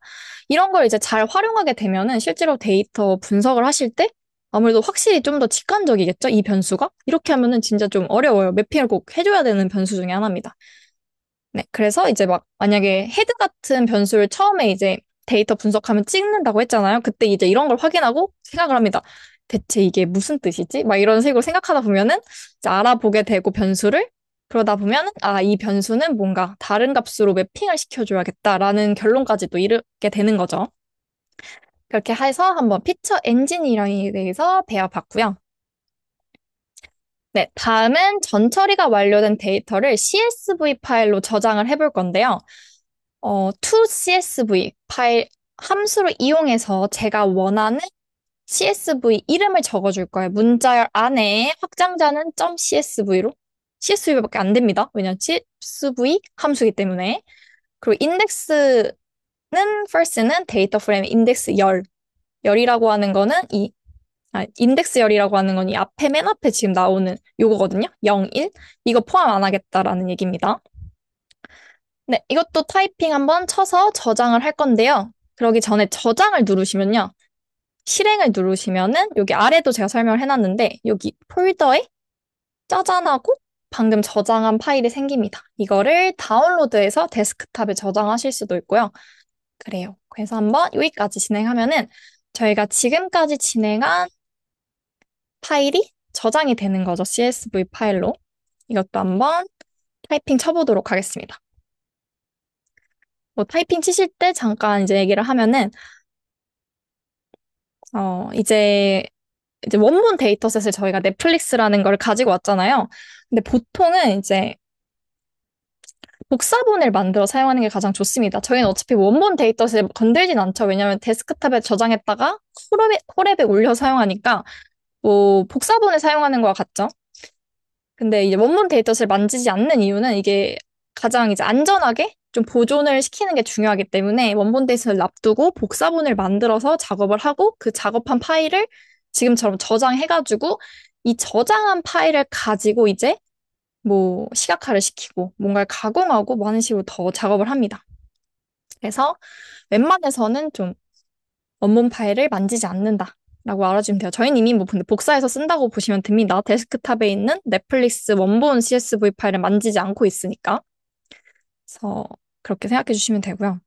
이런 걸 이제 잘 활용하게 되면은 실제로 데이터 분석을 하실 때 아무래도 확실히 좀 더 직관적이겠죠? 이 변수가? 이렇게 하면은 진짜 좀 어려워요. 매핑을 꼭 해줘야 되는 변수 중에 하나입니다. 네, 그래서 이제 막 만약에 헤드 같은 변수를 처음에 이제 데이터 분석하면 찍는다고 했잖아요. 그때 이제 이런 걸 확인하고 생각을 합니다. 대체 이게 무슨 뜻이지? 막 이런 식으로 생각하다 보면은 이제 알아보게 되고 변수를 그러다 보면은 아, 이 변수는 뭔가 다른 값으로 매핑을 시켜줘야겠다라는 결론까지도 이르게 되는 거죠. 그렇게 해서 한번 피처 엔지니어링에 대해서 배워봤고요. 네, 다음은 전처리가 완료된 데이터를 CSV 파일로 저장을 해볼 건데요. to CSV 파일 함수를 이용해서 제가 원하는 CSV 이름을 적어줄 거예요. 문자열 안에 확장자는 .csv로 CSV밖에 안 됩니다. 왜냐면 CSV 함수이기 때문에. 그리고 인덱스는 first는 데이터 프레임 인덱스 열이라고 하는 거는 인덱스 열이라고 하는 건 이 앞에 맨 앞에 지금 나오는 요거거든요. 0, 1. 이거 포함 안 하겠다라는 얘기입니다. 네, 이것도 타이핑 한번 쳐서 저장을 할 건데요. 그러기 전에 저장을 누르시면요. 실행을 누르시면은 여기 아래도 제가 설명을 해놨는데 여기 폴더에 짜잔하고 방금 저장한 파일이 생깁니다. 이거를 다운로드해서 데스크탑에 저장하실 수도 있고요. 그래요. 그래서 한번 여기까지 진행하면은 저희가 지금까지 진행한 파일이 저장이 되는 거죠. CSV 파일로. 이것도 한번 타이핑 쳐보도록 하겠습니다. 뭐 타이핑 치실 때 잠깐 이제 얘기를 하면은 이제 원본 데이터셋을 저희가 넷플릭스라는 걸 가지고 왔잖아요. 근데 복사본을 만들어 사용하는 게 가장 좋습니다. 저희는 어차피 원본 데이터셋을 건들진 않죠. 왜냐하면 데스크탑에 저장했다가 콜앱에 올려 사용하니까 뭐 복사본을 사용하는 거와 같죠. 근데 이제 원본 데이터셋을 만지지 않는 이유는 이게 가장 이제 안전하게 좀 보존을 시키는 게 중요하기 때문에 원본 데이터셋을 놔두고 복사본을 만들어서 작업을 하고 그 작업한 파일을 지금처럼 저장해가지고 이 저장한 파일을 가지고 이제 뭐 시각화를 시키고 뭔가를 가공하고 뭐 하는 식으로 더 작업을 합니다. 그래서 웬만해서는 좀 원본 파일을 만지지 않는다라고 알아주면 돼요. 저희는 이미 뭐 근데 복사해서 쓴다고 보시면 됩니다. 데스크탑에 있는 넷플릭스 원본 CSV 파일을 만지지 않고 있으니까. 그래서 그렇게 생각해 주시면 되고요.